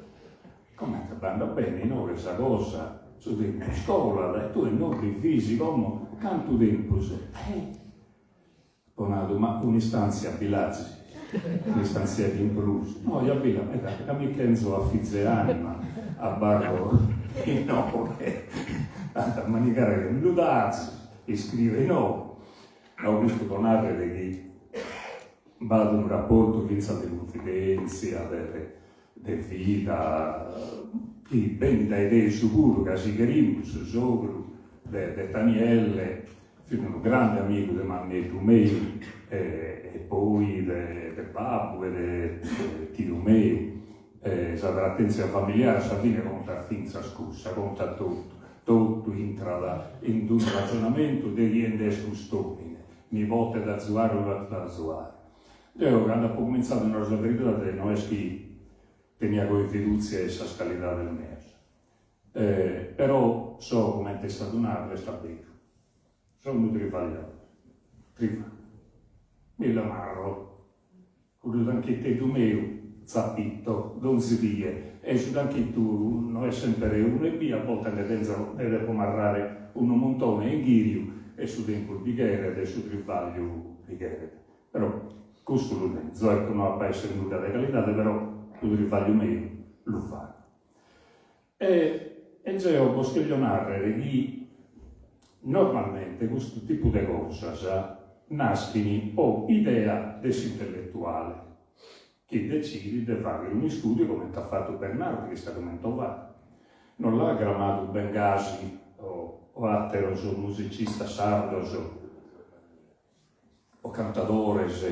Come che vanno bene, no, questa cosa, su tempo scuola, tu non ti fisico, come quanto tempo sei? Ponato, ma un'istanza a Bilazzi, un'istanza di impulso. No, io a Bilazzi, mi penso a Fizzeani, a Barro, no, a manicare le Ludazzi, e scrive no. Ho visto tornare che vado un rapporto che sa di confidenza, di vita, che ben da idee sicuro, che si carino, su sogro, di Daniele, fino a un grande amico di Mannetto Mei, e poi del babbo e di Tio Mei, la attenzione familiare, sa fine conta finza scusa, conta tutto entra in un ragionamento di riende custodine, mi volte da zuare o da zuare. Io quando ho cominciato una sua verità, non è che tenia con fiducia questa scalità del mese. Però so come è stato nato e stabilito. Sono un trivagliato. Mi l'amarro. Quello anche te tu mio, zappito, non si dice. E su anche tu non è sempre uno e via, a volte ne deve pomarrare uno montone in ghirio e su tempo di Gheret e su trivaglio di Gheret. Però questo lo è, Zoico non ha essere nulla di qualità, però lo trivaglio meglio lo fa. E c'è un boschiglionare che normalmente questo tipo di cose nascono o idea dell'intellettuale che decide di fare un studio come ha fatto Bernardo, che sta commentato. Non l'ha grammato Bengasi o Atteros o musicista sardos o cantatores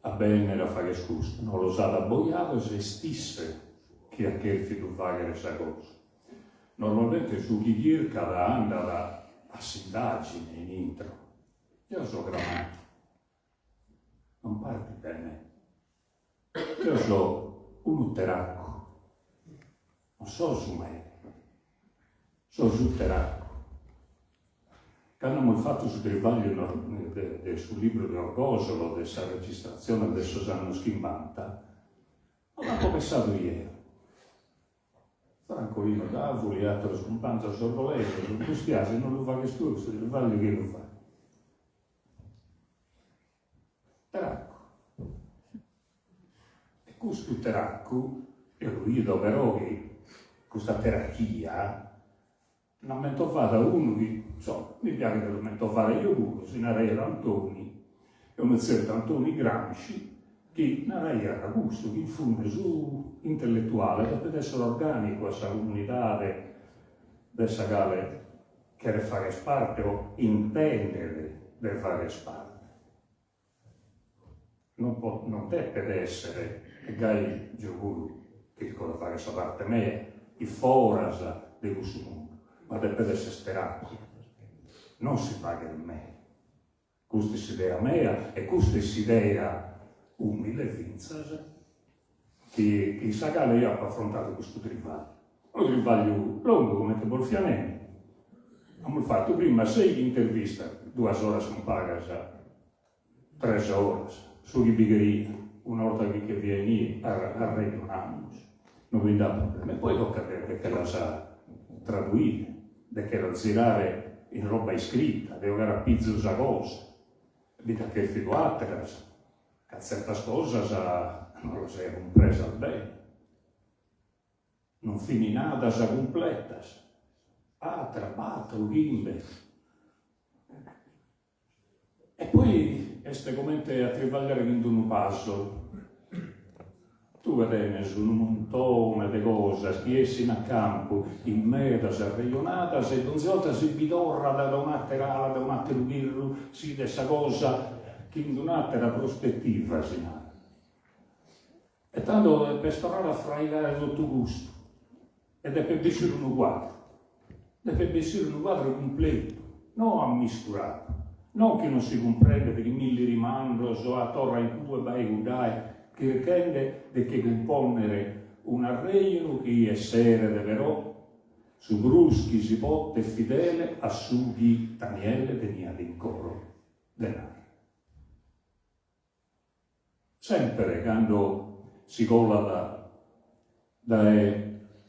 a bene da fare scusa, non lo sa da boiato se stesse che a che figlio fare questa cosa. Normalmente su chi cerca da andare a sindagine in intro. Io so grammato, non parti bene. Io so un utteracco, non so su me, so su teracco. Quando abbiamo fatto sul trivaglio sul libro di Orgosolo, questa registrazione adesso hanno schimbanta, non ho pensato ieri. Francolino Davoli, altro scompanza sorvoletto, non spiace, non lo fa che tu, se il trivaglio che lo fa. Teracco. E questo teracco, io lo vedo però che questa terachia, non mi fare uno che, mi piace che lo metto fare io pure, se ne era Antoni, e un certo Antoni Gramsci, che non era gusto, che in fondo su intellettuale, deve essere organico questa comunità di questa gale che deve fare parte o intendere di fare parte. Non deve essere che gai gioco che cosa fare questa parte mia, i forasa di questo mondo. Ma deve essere sperato, non si paga in me. Questa è l'idea mia e questa è l'idea umile, finzasa, che sa che lei ha affrontato questo trivaglio. Un trivaglio lungo come te Bolfianelli. Abbiamo fatto prima 6 interviste, 2 ore sono pagate, 3 ore, su Ghibigheria, una volta che vieni a regionarci. Non vi dà problema. E poi tocca che la sa traduire. Da che lo girare in roba iscritta, devo andare a pizzo usa cosa, vita che figo atteras, che certe cose non lo sei compresa bene. non fini nada sa completas. Trabato, gimbe. E poi este comente a travagliare in un passo. Tu vedi su un montone di cose che escono a campo, in medas, arreionadas, e ogni volta si bidorra da un'altra ala, da un altro birro, si questa cosa che in un'altra prospettiva si ha. E tanto per storare a fraigare tutto gusto, ed è per essere un quadro, deve essere un quadro completo, non ammisturato, non che non si comprende per i mille rimandos o a torre in cui vai gudai, che rende di che componere un arreino che essere però su bruschi si potte fidele a sughi Daniele tenia d'incoro denaro. Sempre quando si cola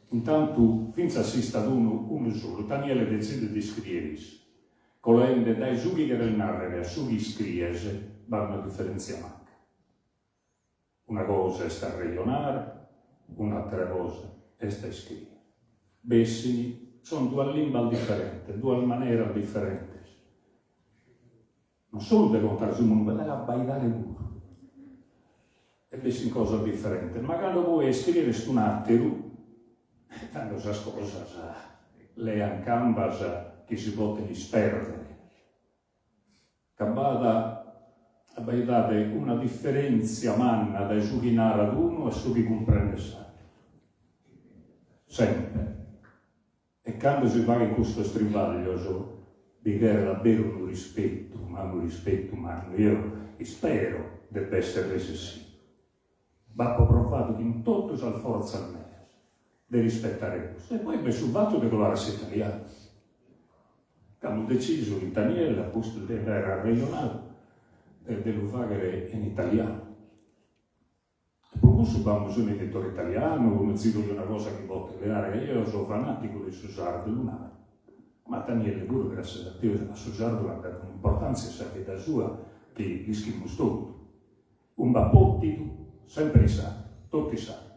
intanto finza si sta uno solo, Daniele decide di scrivere, colende dai sughi che del narrere a sughi scriese, vanno differenziati. Una cosa è sta ragionare, un'altra cosa è sta scrivere. Bessini sono due lingue differenti, due maniere differenti. Non solo per contare su un mondo, ma a bailare pure. E bessini cose differenti. Ma quando vuoi scrivere su un attimo, tanto sa cosa, le ancambas che si possono disperdere. Cabada abbiate una differenza manna dai su chi narra ad uno e su chi comprende l'altro. Sempre. E quando si fa in questo strivaglio, di che era davvero un rispetto umano, io spero debba essere reso sì. Va provato che in tutto sa forza al me, di rispettare questo. E poi sul fatto di colarsi italiano. Abbiamo deciso in Daniele, appunto, di era regionale, devo fare in italiano. E per questo abbiamo bisogno di un editore italiano, come zio di una cosa che può creare. Io sono fanatico di Susardo Lunare, ma Daniele pure, grazie a Dio, a Susardo ha dato un'importanza, sapete da sua, che gli scrivo tutto. Un bappotti, sempre sa, tutti sanno.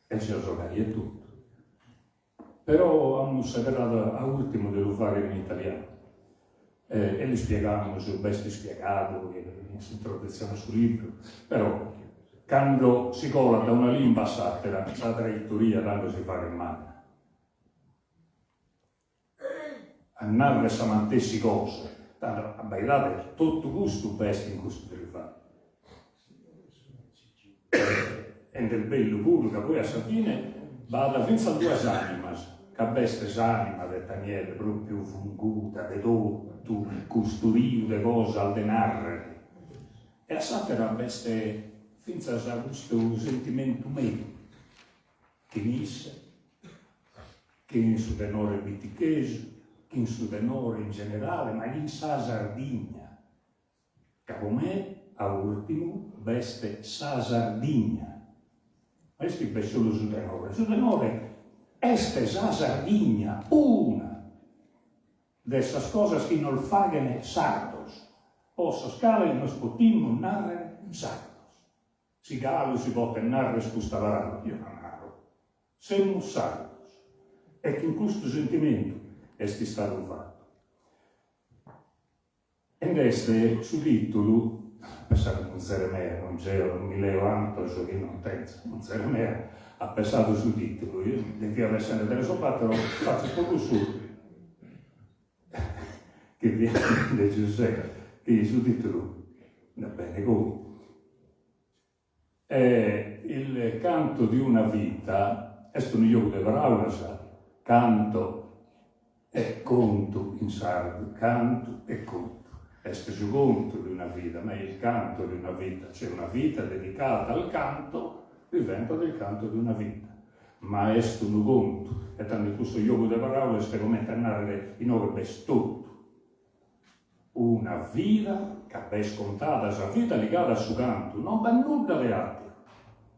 E si giocare è tutto. Però abbiamo separato a ultimo di fare in italiano. E li spiegavamo sul besti spiegato, introduzione sul libro, però quando si cola da una lingua all'altra, la traiettoria quando si fa in mano. A narrare samantessi cose, tanto a bailare tutto gusto besti in questo di fare. E del bello pure che poi a Sabine vada fino a due anime. Che beste anima del Daniele, proprio funguta, di tutto, costruito le cose al denaro. E a Satera beste finza a questo sentimento mio, che nisse, che in su denore viticheso, che in su denore in generale, ma in sa Sardigna. Che come a ultimo beste sa Sardigna. Ma scrive solo su denore. Este sa Sardigna, una dessas cosas che non fagano sardos. Posso scala e non spotimmo narrare sardos. Si galo si può narrare spustavarano, io non narro. Siamo sardos. E che in questo sentimento è stato fatto. Ed este su titolo, pensate un zeremea, non c'è un 1800, che non pensa, un zeremea, ha pensato sul titolo, io devo essere delle soppate, lo faccio proprio su, che viene da Giuseppe, che sul titolo, va bene, come? È il canto di una vita, è un io di paraulas, canto e conto in sardo, canto e conto. Questo è il conto di una vita, ma è il canto di una vita, c'è una vita dedicata al canto, diventa del canto di una vita, ma è un conto, e tanto questo gioco di parole è come tornare in ore bestutto. Una vita che è scontata, la vita legata al suo canto, non va nulla di altro,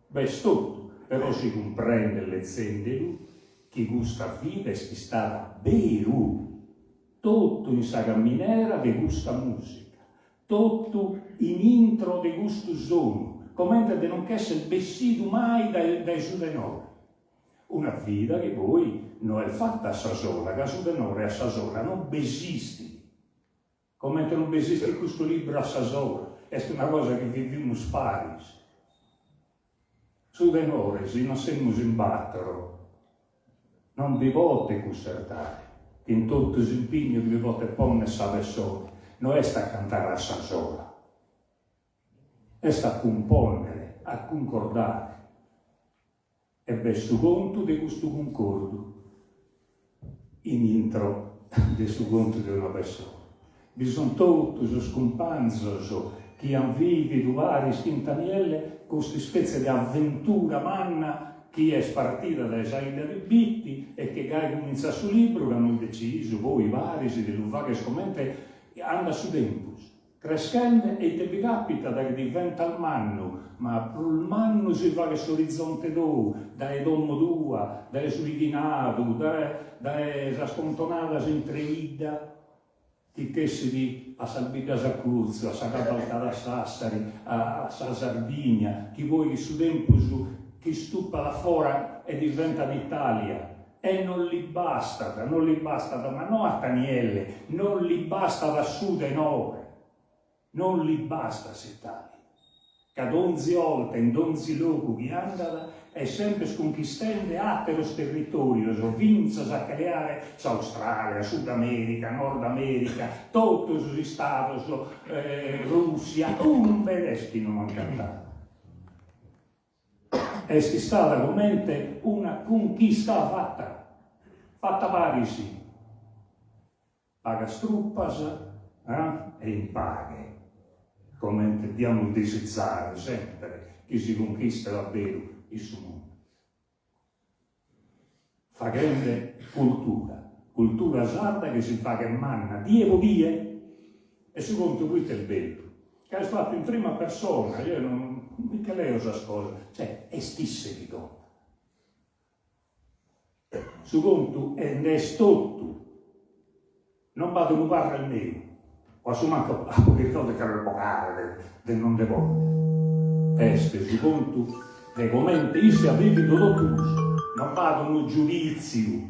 bestutto, però si comprende l'ezzendilu che questa vita è stata vero, tutto in saga minera di questa musica, tutto in intro di questo suono, come di non essere vestito mai dai suoi denori. Una vita che voi non è fatta a Sasola, che su di noi a Sasola non esiste. Come non esiste questo libro a Sasola, è una cosa che viviamo spari. Su di noi, se non siamo in battero, non vi vote concertare, che in tutto l'impegno che vi vote ponne sa persone, non è sta a cantare a Sasola, è sta a componere, a concordare. E per su conto di questo concordo, in intro di su conto di una persona. Vi sono tutti i scompanzi che hanno vivido vari schintanielle con questa specie di avventura manna che è spartita dai Saida di Bitti e che comincia sul libro che hanno deciso voi vari di non fare scomente anda su tempus. Crescendo e te vi capita che diventa il manno, ma il manno si fa che orizzonte do, dalle donne tua, dalle solidinato, dalle scontonate s'intreida, che si di a Salbida Sacruzzo, a Sacavalcata Sassari, a Sardegna, chi vuoi che su tempo chi stupa la fora e diventa d'Italia. E non li basta, ma no a Tanielle, non li basta da sud e nord. Non li basta se tali, che ad 11 volte in 11 luoghi che andava e sempre sconquistando altri territori, vince a creare Australia, Sud America, Nord America, tutti gli stati, Russia, un bedestino non cantato. È stata come una conquista fatta Parisi, paga struppas e in paghe. Come intendiamo desiderare sempre che si conquista davvero il suo mondo. Fa grande cultura sarda che si fa che manna die e si conta questo è il bello, che è fatto in prima persona, io non mica leo questa cosa, cioè è stesse di donna. Su conto è tutto, non vado a parlare il mio. Quasi manco a poche cose che era pocare del non devo. Este, su conto, le commenti, io se avevi tutto non vado un giudizio.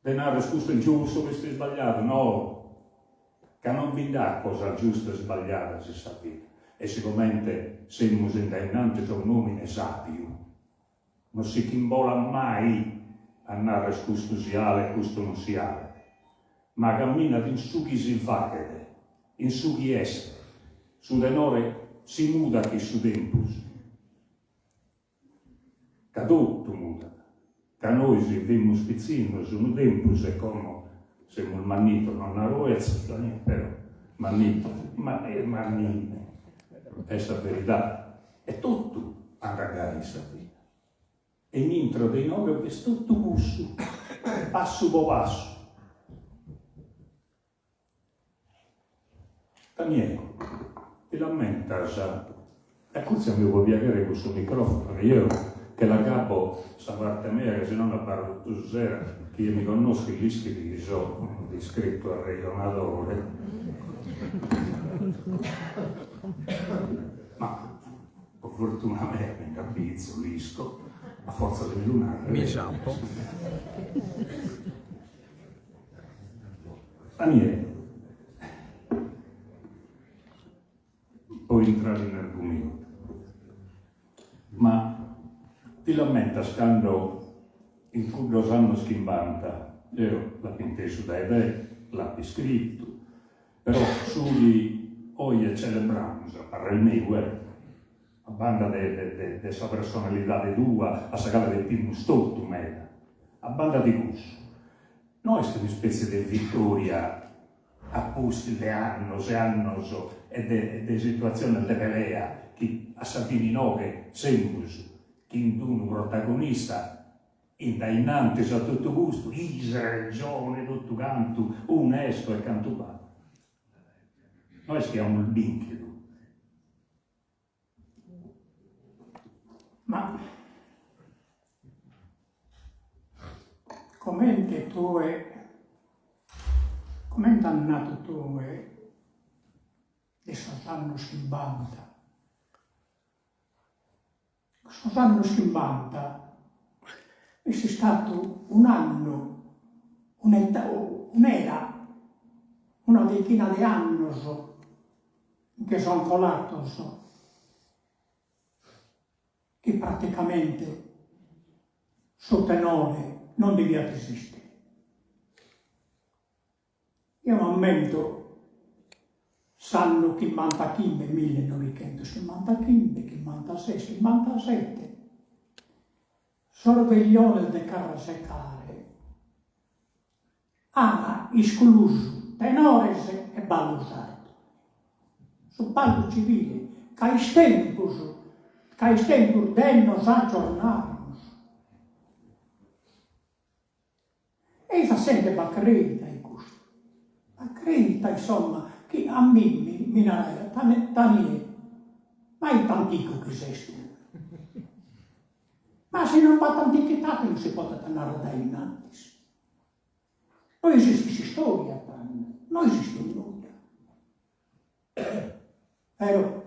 Denaro scusa il giusto, questo è sbagliato, no. Che non vi dà cosa giusta e sbagliata si sa vita. E sicuramente siamo innanzi da un uomo sapio. Non si chimbola mai a narrare questo siale e questo non siale. Ma cammina in su chi si fa, in su chi essere, su denore si muda chi su tempus. Che tutto muda, che noi si vediamo spizzino su un tempus e come siamo il mannito, non la roezza, però mannito, ma è mannino, è la verità, è tutto a cagare in sa vita. E in intro dei noi è tutto busso, passo po' passo. Daniele, ti lamenta, e forse mi può piacere questo microfono, che io che la capo sta parte mia, che se non la parlo tu sera, che io mi conosco gli iscritti, sono iscritto al regionatore, ma per fortuna me mi capizzo, lisco, a forza di lunare. Mi ciampo. Daniele, poi entrare in argomento, ma ti lamenta scando in cui lo sanno schimbanta, io l'ho inteso da te, l'ho scritto, però sugli oggi celebramos, a parla il mio, a banda della sua personalità tua, a sagare del primo stotto, a banda di gusto. Noi siamo una specie di vittoria a posti di annos e annos e di situazioni di pelea che a Savini Nove semmus che in un protagonista in dainante a tutto gusto Israele, giovane, tutto canto, onesto e canto va. Noi siamo il binchido. Ma com'è dannato tu di Sottanno Schimbanta? Sottanno Schimbanta è stato un anno, un'era, una decina di anni che sono colato, che praticamente su tenore non devia esistere. Io ammento, sanno che mantaquimbe 1955, 56, 57, sorveglione di Carrasecare, ha escluso tenores e ballo sardo. Su ballo civile, che i tempos dennos aggiornarnos. E sa sempre accredita in questo. Accredita, insomma, che a me mi narra, tanie, ma è tantico che sei tu. Ma se non va tantichità non si può tornare da innanzi. Non esiste storia, non esiste nulla. Però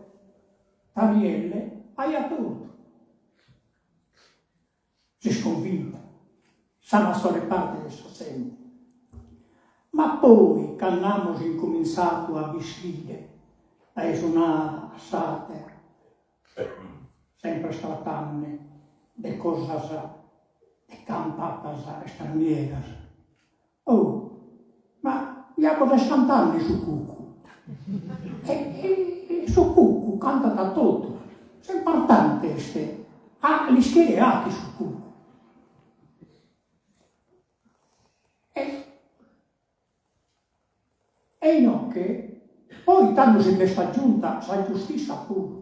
Daniele hai a tutto. Si sconvinta, sa la sua parte del suo sempre. Ma poi, che abbiamo incominciato a vestire, a suonare a sate, sempre trattando di cose, di campatas straniere. Oh, ma io posso cantare su Cucu. E su Cucu canta da tutto. È importante queste. Gli schierati su Cucu. E no che poi tanto si questa giunta sa giustizia pure.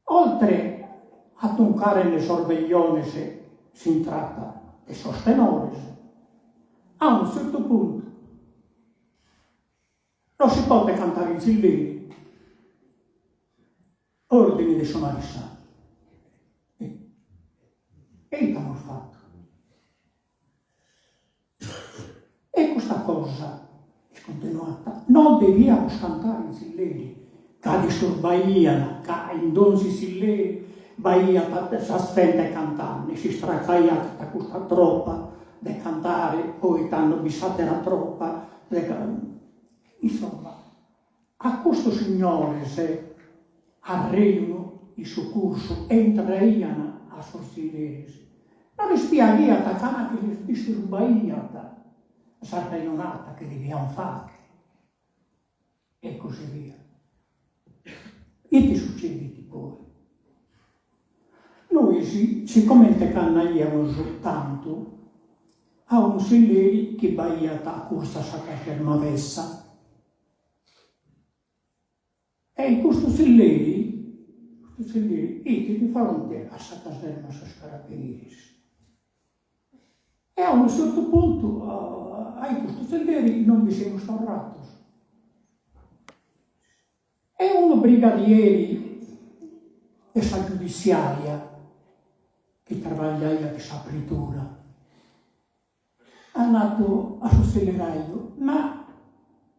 Oltre a toccare le sorveglione se si tratta di sostenore, a un certo punto non si può cantare in silvini, ordini di suonare il santo. E l'abbiamo fatto. E questa cosa è continuata. Non dobbiamo cantare in silleri, che disturbaiano, che in donzi silleri, baia sa stente cantare, si stracaiata da questa troppa di cantare, poi hanno bissato la troppa. Insomma, a questo signore se arrivano il soccorso, entraiano a sostenere. Non li spiaghiata, che li disturbaiata. Sardaionata che dobbiamo fare e così via. E ti succede poi? Noi siccome te cannaiamo soltanto a un silleri che baiata a questa sacca fermavessa e in questo silleri e di fronte a sacca ferma scarabiniris. E a un certo punto ai questo silleri non vi siamo staurati. E uno brigadieri della giudiziaria che lavora in questa apertura è andato a sostenere, ma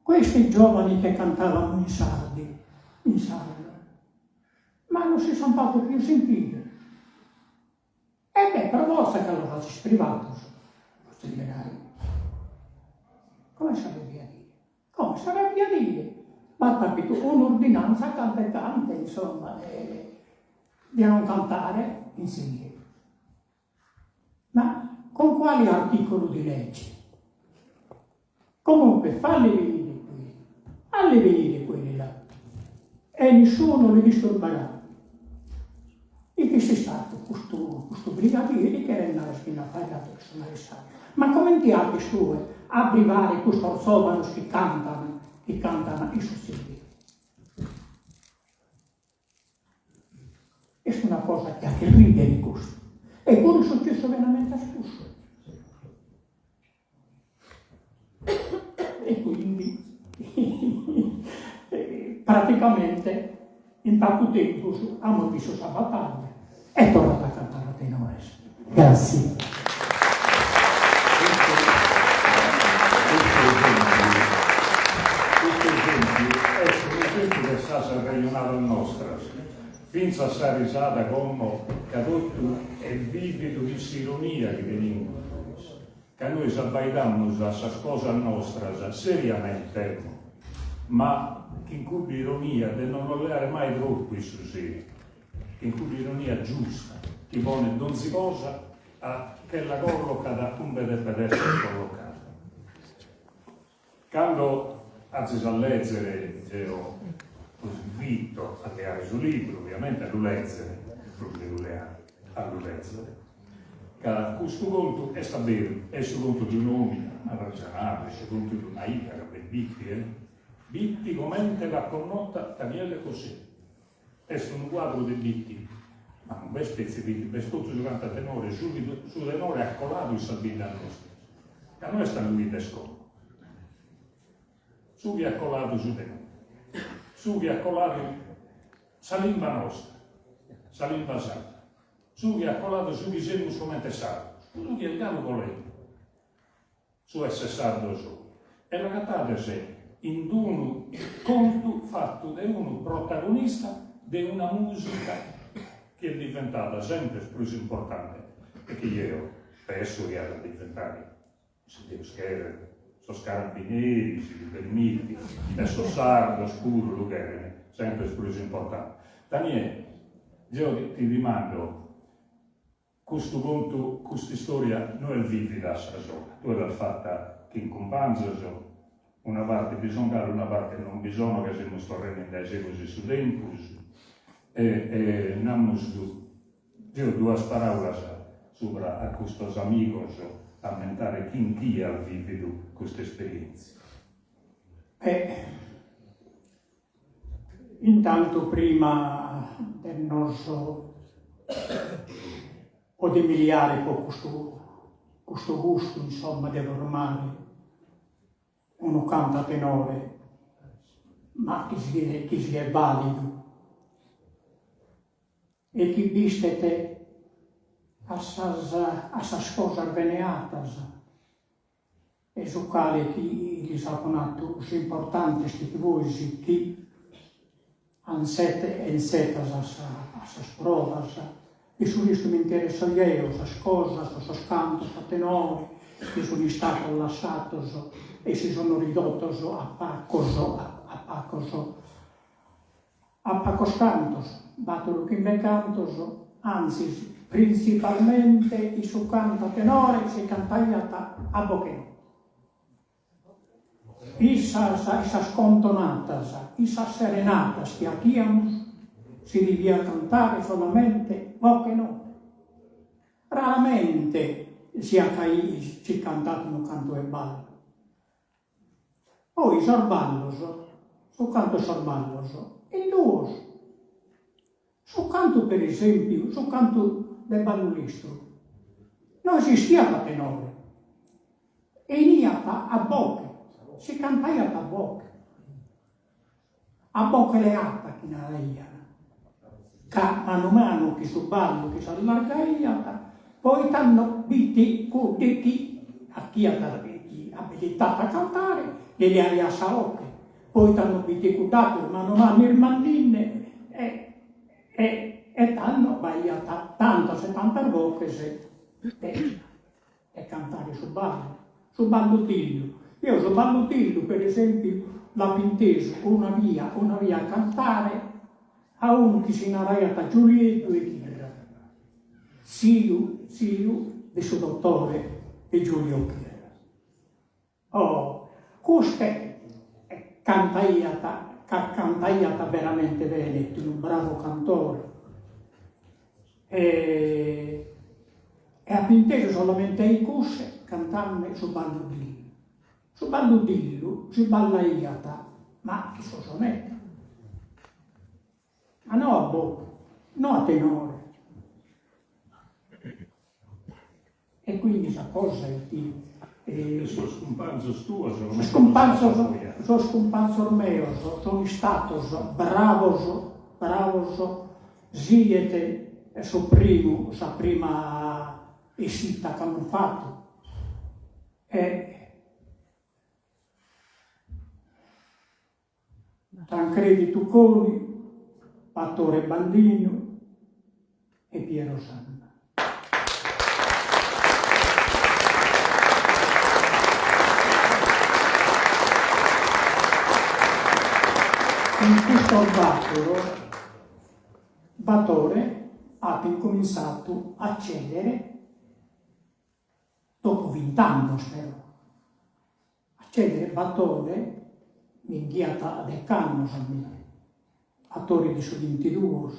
questi giovani che cantavano in sarda, ma non si sono fatti più sentire. E beh, per forza che lo faccio privato, sostenere. Come sarebbe a dire? Come sarebbe a dire? Ma capito, un'ordinanza cantante, insomma, di non cantare in silenzio. Ma con quali articolo di legge? Comunque, falli venire quelli là, e nessuno li disturberà. E che c'è stato questo brigadiere che era nella spina fatta per suonare sacra. Ma come ti ha sue a privare questi orsovanos che cantano i sussidi? È una cosa che ha che ridere di questo. Eppure è successo veramente spesso. E quindi praticamente in tanto tempo abbiamo visto questa battaglia e è tornato a cantare a tenores. Grazie. Questi esempi sono esempi che sta regionale nostra. finza a sta risata come che tutto è vivido di ironia che veniamo. Che noi abbaidiamo a queste cose nostre seriamente, ma che in cui l'ironia di non voler mai troppo su sé, che in cui l'ironia giusta, che pone non si cosa che la colloca da come deve essere collocata. Quando anzi a leggere, io invito a leggere sul libro, ovviamente a lo leggere, a lo leggere. Che questo conto è stabile, è sul conto di un'omina, a ragionare, sul conto di una icara, per Bitti commente la connota Daniele così. È un quadro di Bitti, ma un bel spezzo di Bitti, per tutto giocante a tenore, su tenore accolato il Sabina nostro. Che non è sta lui desco. Su che accolato su tenore. Su che accolato salimba nostra, salimba santa. Su che accolato su che siamo solamente sardo. Su che il gallo volete. Su essere sardo su. E la cantate se in un conto fatto da uno protagonista di una musica che è diventata sempre più importante e che io spesso che era diventare si deve scrivere sono carabinieri, si permette adesso sardo, scuro, lo che è sempre più importante. Daniele, io ti rimando questo conto, questa storia non è vivida a sola, tu l'hai fatta che in companzo una parte bisogna, una parte non bisogna, che siamo storrendo così su tempo, e abbiamo due parole sopra a questi amici a mentare chi ha vivito queste esperienze. Intanto prima del nostro o di miliare con questo gusto, insomma, di formare uno canta tenore, ma chi si è valido e chi viste a sas cose beneatas e su quale chi li ha conato os importantes che voi chi ansete e setas a sas provas e su questo mi interessa io, sas cosas, sas cantos a tenore che sono stati lasciati e si sono ridotti a pacos cantos, battono che me cantos, anzi principalmente il suo canto tenore si cantava a bocchino. Esas contonatas, esas serenatas que hacíamos, si debía cantar solamente bocchino. Raramente si cantava un canto e ballo. Poi sorballos, su canto sorballos, in due. Su canto, per esempio, su canto del ballolistro, non esisteva tenore. Veniva a bocche, si cantava a bocche. A bocche le attacchi nella ia. Mano a mano che su ballo che si allargava, poi t'hanno visti a chi ha abilitato a cantare e le aria salocche. Poi t'hanno visti cudato mano a mano il mandine e t'hanno bagliato tanto 70 bocche e cantare su ballotillo. Io su ballotillo, per esempio, la pinteso una via a cantare a uno che si narrava Giulietto e Chirra. Siu del suo dottore e Giulio Chirra. Oh, questa è cantaiata veramente bene, un bravo cantore. E ha pinteso solamente i cusse cantando su ballodillo. Su ballodillo si ballaiata, ma che so sonetta. Ma no a bocca, no a tenore. E quindi sa cosa è Il suo scompanzo tuo sono scompanzo mio, sono stato bravos, siete su primo, sa prima esita che hanno fatto. Tancredi Tucconi Battore Bandino e Piero Sanna. In questo Battore ha incominciato a cedere dopo 20 anni, spero. A cedere Battore in ghiata del canno, attori di su 22.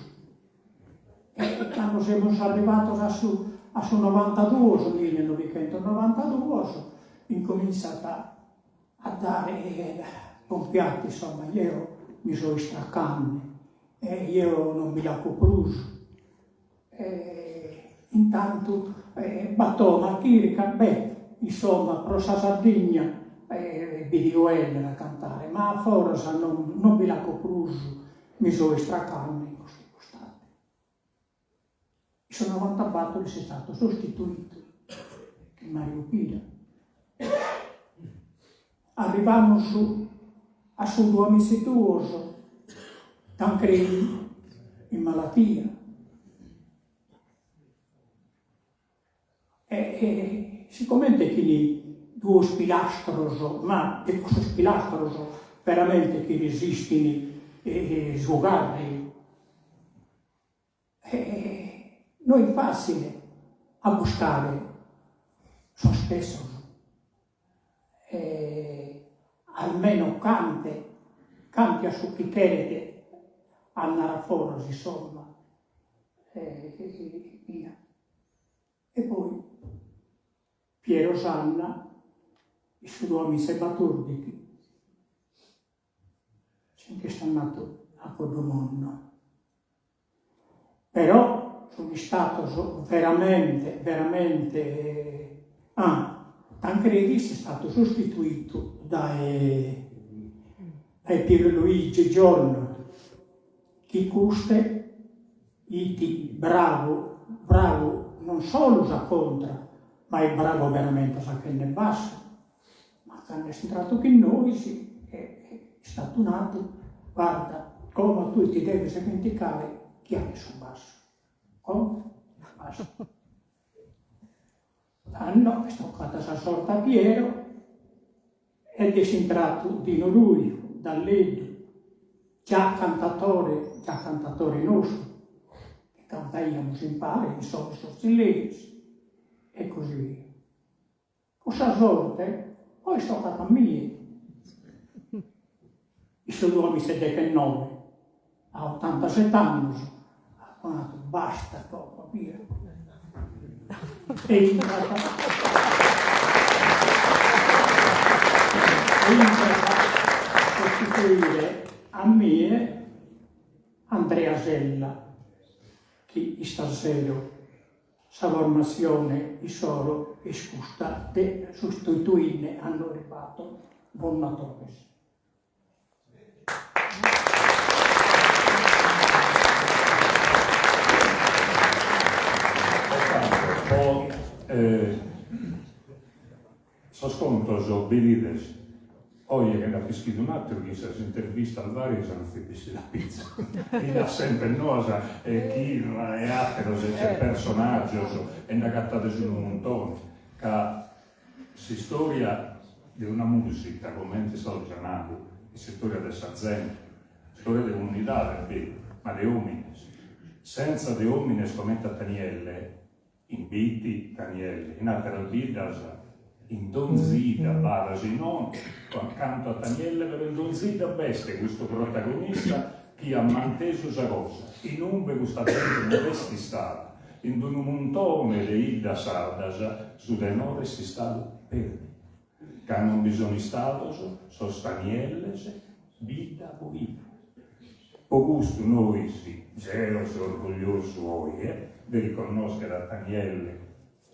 E quando siamo arrivati a su 92, su 1992, incominciata a dare pompiati, insomma, io mi sono straccando e io non mi la copruso. Intanto Battona, Chirica, insomma, pro sa Sardegna Bidiuelle da cantare, ma forse non mi la copruso, mi sono straccando in questi costati. Sono 94 è stato sostituito che Mario Pira. Arrivammo a su domicilioso, Tancredi in malattia. E siccome che due pilastros, ma che questo pilastros veramente che resistono e svugarli, non è facile a buscare, sono spesso, almeno canti a su chi che andare fuori, insomma, via. E poi Piero Sanna, i suoi due amici baturdichi, che stanno nato a Codomonno. Però sono stato veramente, Tancredi è stato sostituito dai Pierluigi Giorno, che custe, bravo, non solo usa contra, ma è bravo veramente a che ne basta. Ma quando è entrato che noi, sì, è stato nato, guarda, come tu ti devi dimenticare chi ha messo basso. Come? Basso. Hanno stoccato la sorta a Piero ed è entrato di lui, dall'Edo, già cantatore nostro, che cantavamo in pari, in solito silenzio, e così via. Questa sorte, poi è stata a me. I suoi uomini si decanno a 87 anni, ha detto basta, troppo, via. E inizia a costituire a me Andrea Sella, che stasera sa formazione di solo e scusta de sostituirne hanno rifatto Bonnatores. So sconto bilides. Oggi che capisci un altro che si intervista al vario sono fatti la pizza. E da sempre nosa e Kirra e altro c'è personaggi e una cattata su un montone. Che si storia di una musica come ti sto chiamando, la storia del Sazzente, storia dell'unità ma di homines. Senza di homines come Tanielle, in biti Tanielle, in altre vidas, in donzida Barasi, non accanto a Tanielle, però in donzida bestia questo protagonista che ha manteso questa cosa, in un questa gente modesti stata, in un montone di Ida Sardas, su de nove si stato per, che hanno bisogno stato, sono Tanielle, vita o vita. O gusto noi sì, geloso, orgoglioso di riconoscere a Tanielle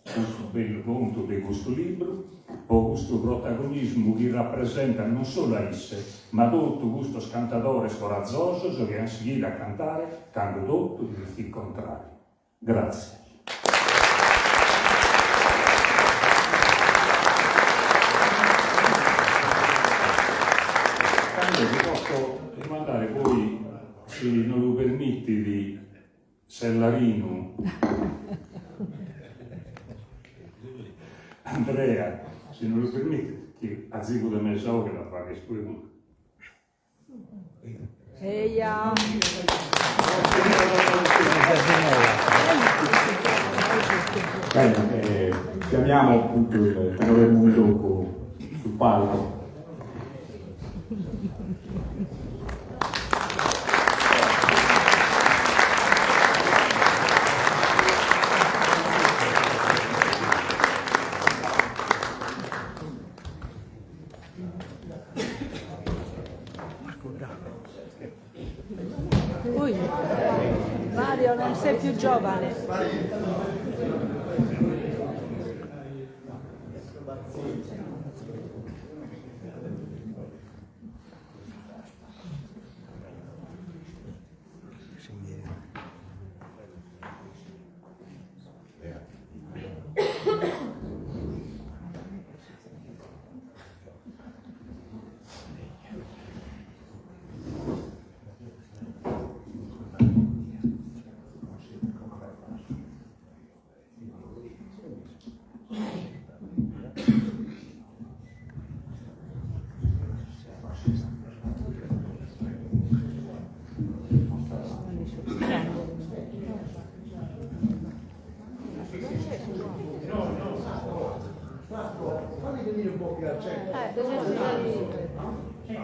questo bel conto di questo libro, o questo protagonismo che rappresenta non solo a esse, ma tutto questo cantatore scorazzoso che ha seguito a cantare, tanto tutto il contrario. Grazie. Quando vi posso rimandare poi se non lo permetti di Sellarino, Andrea, se non lo permetti, che a zico da me so che la fa che scuola. Eia! Bene, chiamiamo appunto il tenore Mundoco sul palco. Ui, Mario, non sei più giovane.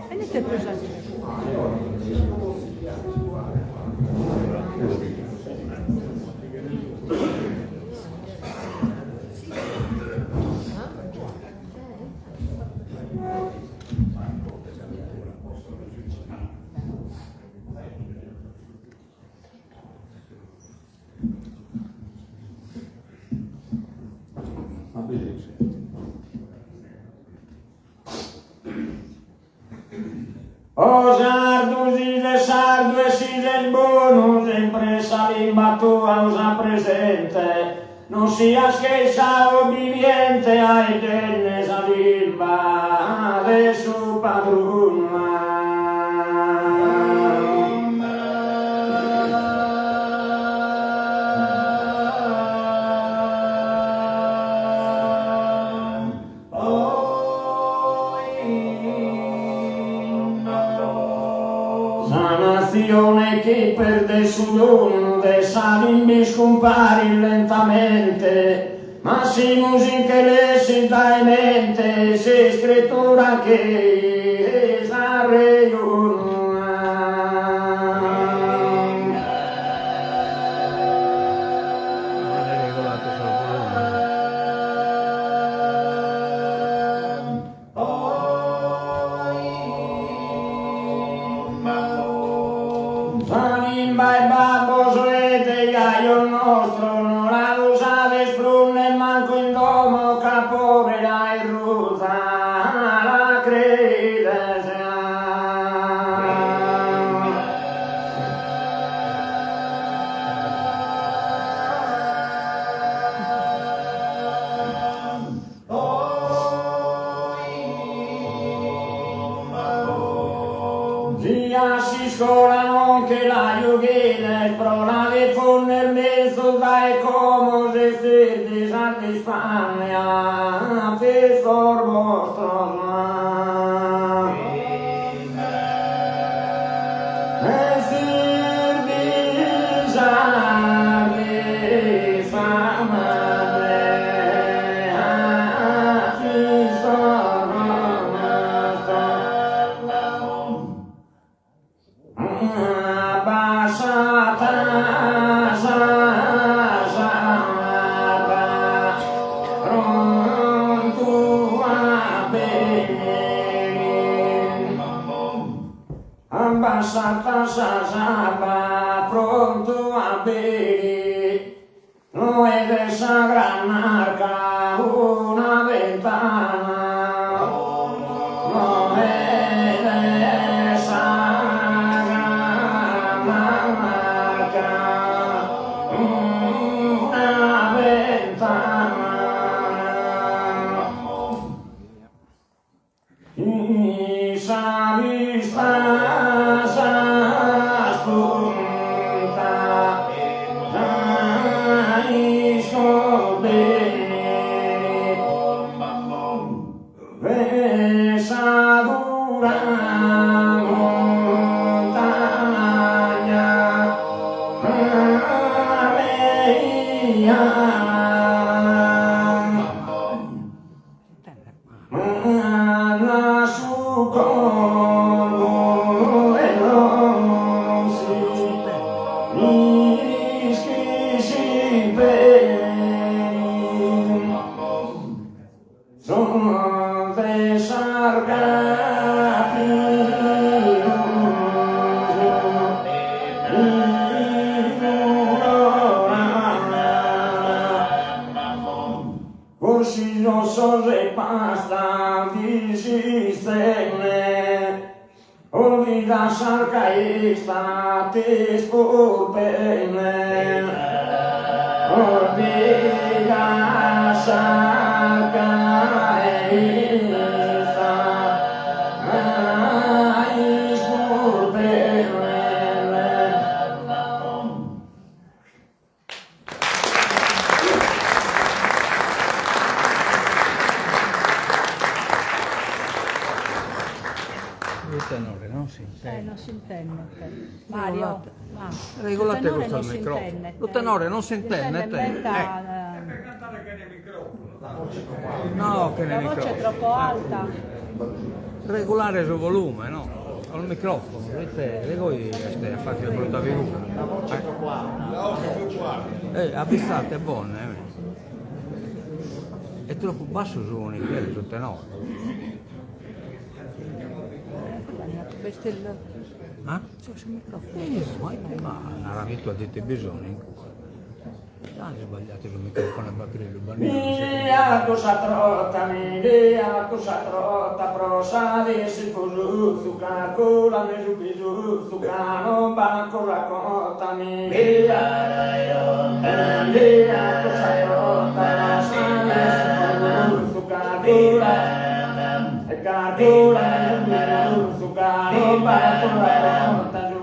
Venite presenti. O sardo si de sardo e si del buono, sempre salimba tua usa presente, non sia scherza obbediente ai tenne salimba de su padrona. Che perde su dono de salimbi scompari lentamente, ma si musiche le si dà in mente, si scrittura che sarreiona. Pronto a bere, no è dessa gran marca una ventana, no è dessa gran marca una ventana. Sa vista, sa stati spurpene, orbiga saga esta, ai spurpene. Il tenore non si intende. Non si intende. Mario, Regolate questo al non si microfono. intende. Lo tenore non si intende. No, che La nel voce è microfono. troppo alta. Regolare il suo volume, no? Al microfono, vedete, voi state a fare brutta figura. Avvistate, è buono, È troppo basso su un livello, sul tenore. Questo è il Ma non era tu a dette bisogni. Hai sbagliato sul microfono a battere il Mia cosa trotta, prosade si cosuzzuca, cola ne subizuzzuca, non banco racconta mia cosa trotta, prosade si cosuzzuca, cola e carcola ne subizuzzuca, non banco racconta giù,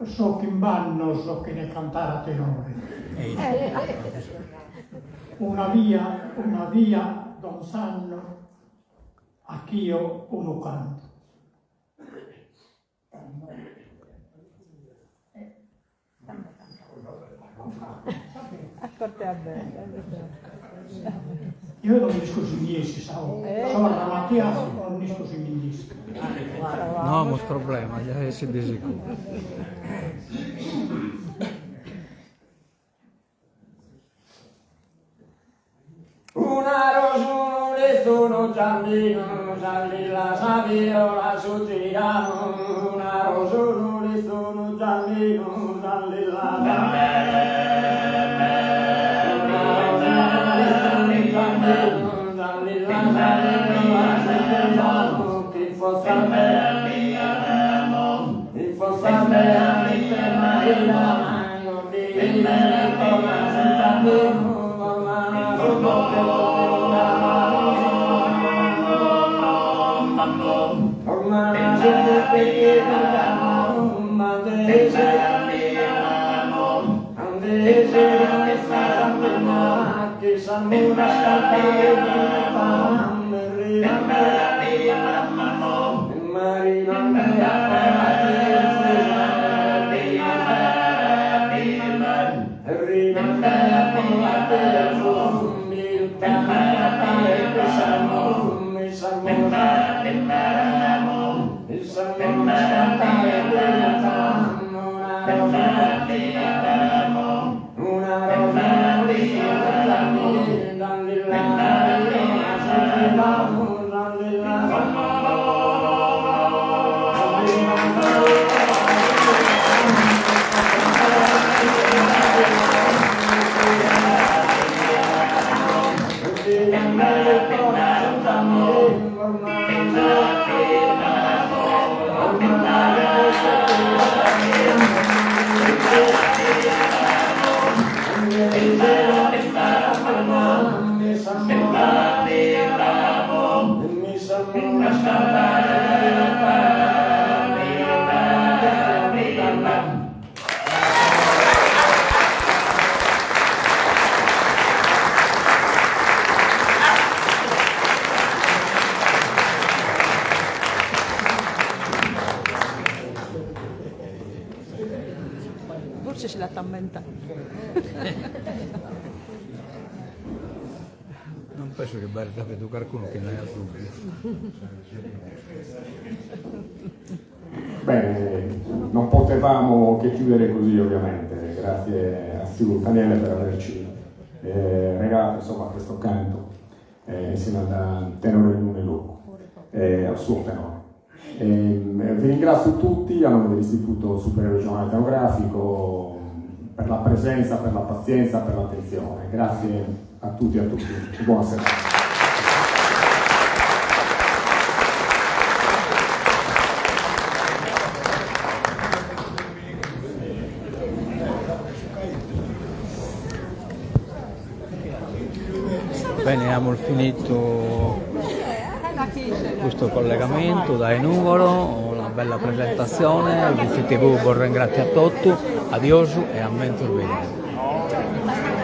So che in banno, so che ne cantare a tenore. Una via, non sanno, a chi io uno canto. Accorte a bene. Io non discorso inglese, sono la mattina, non discorso in inglese. No, ma problema, ya si di sicuro. Una rosone sono giallino, giallilla saviola sutigliano, una rosono le sono giallino, giallilla Forse ce l'ha tammenta. Non penso che basta per qualcuno che non è pubblico. Bene, non potevamo che chiudere così ovviamente, grazie a Silvio Daniele per averci regalato insomma, questo canto insieme al tenore Lune Luco, al suo tenore. Vi ringrazio tutti a nome dell'Istituto Superiore Regionale Etnografico per la presenza, per la pazienza, per l'attenzione. Grazie a tutti e a tutti. Buonasera. Bene, abbiamo finito questo collegamento da Enugolo, una bella presentazione, il VCTV vorrei ringraziare a tutti, adios e a mentor bene.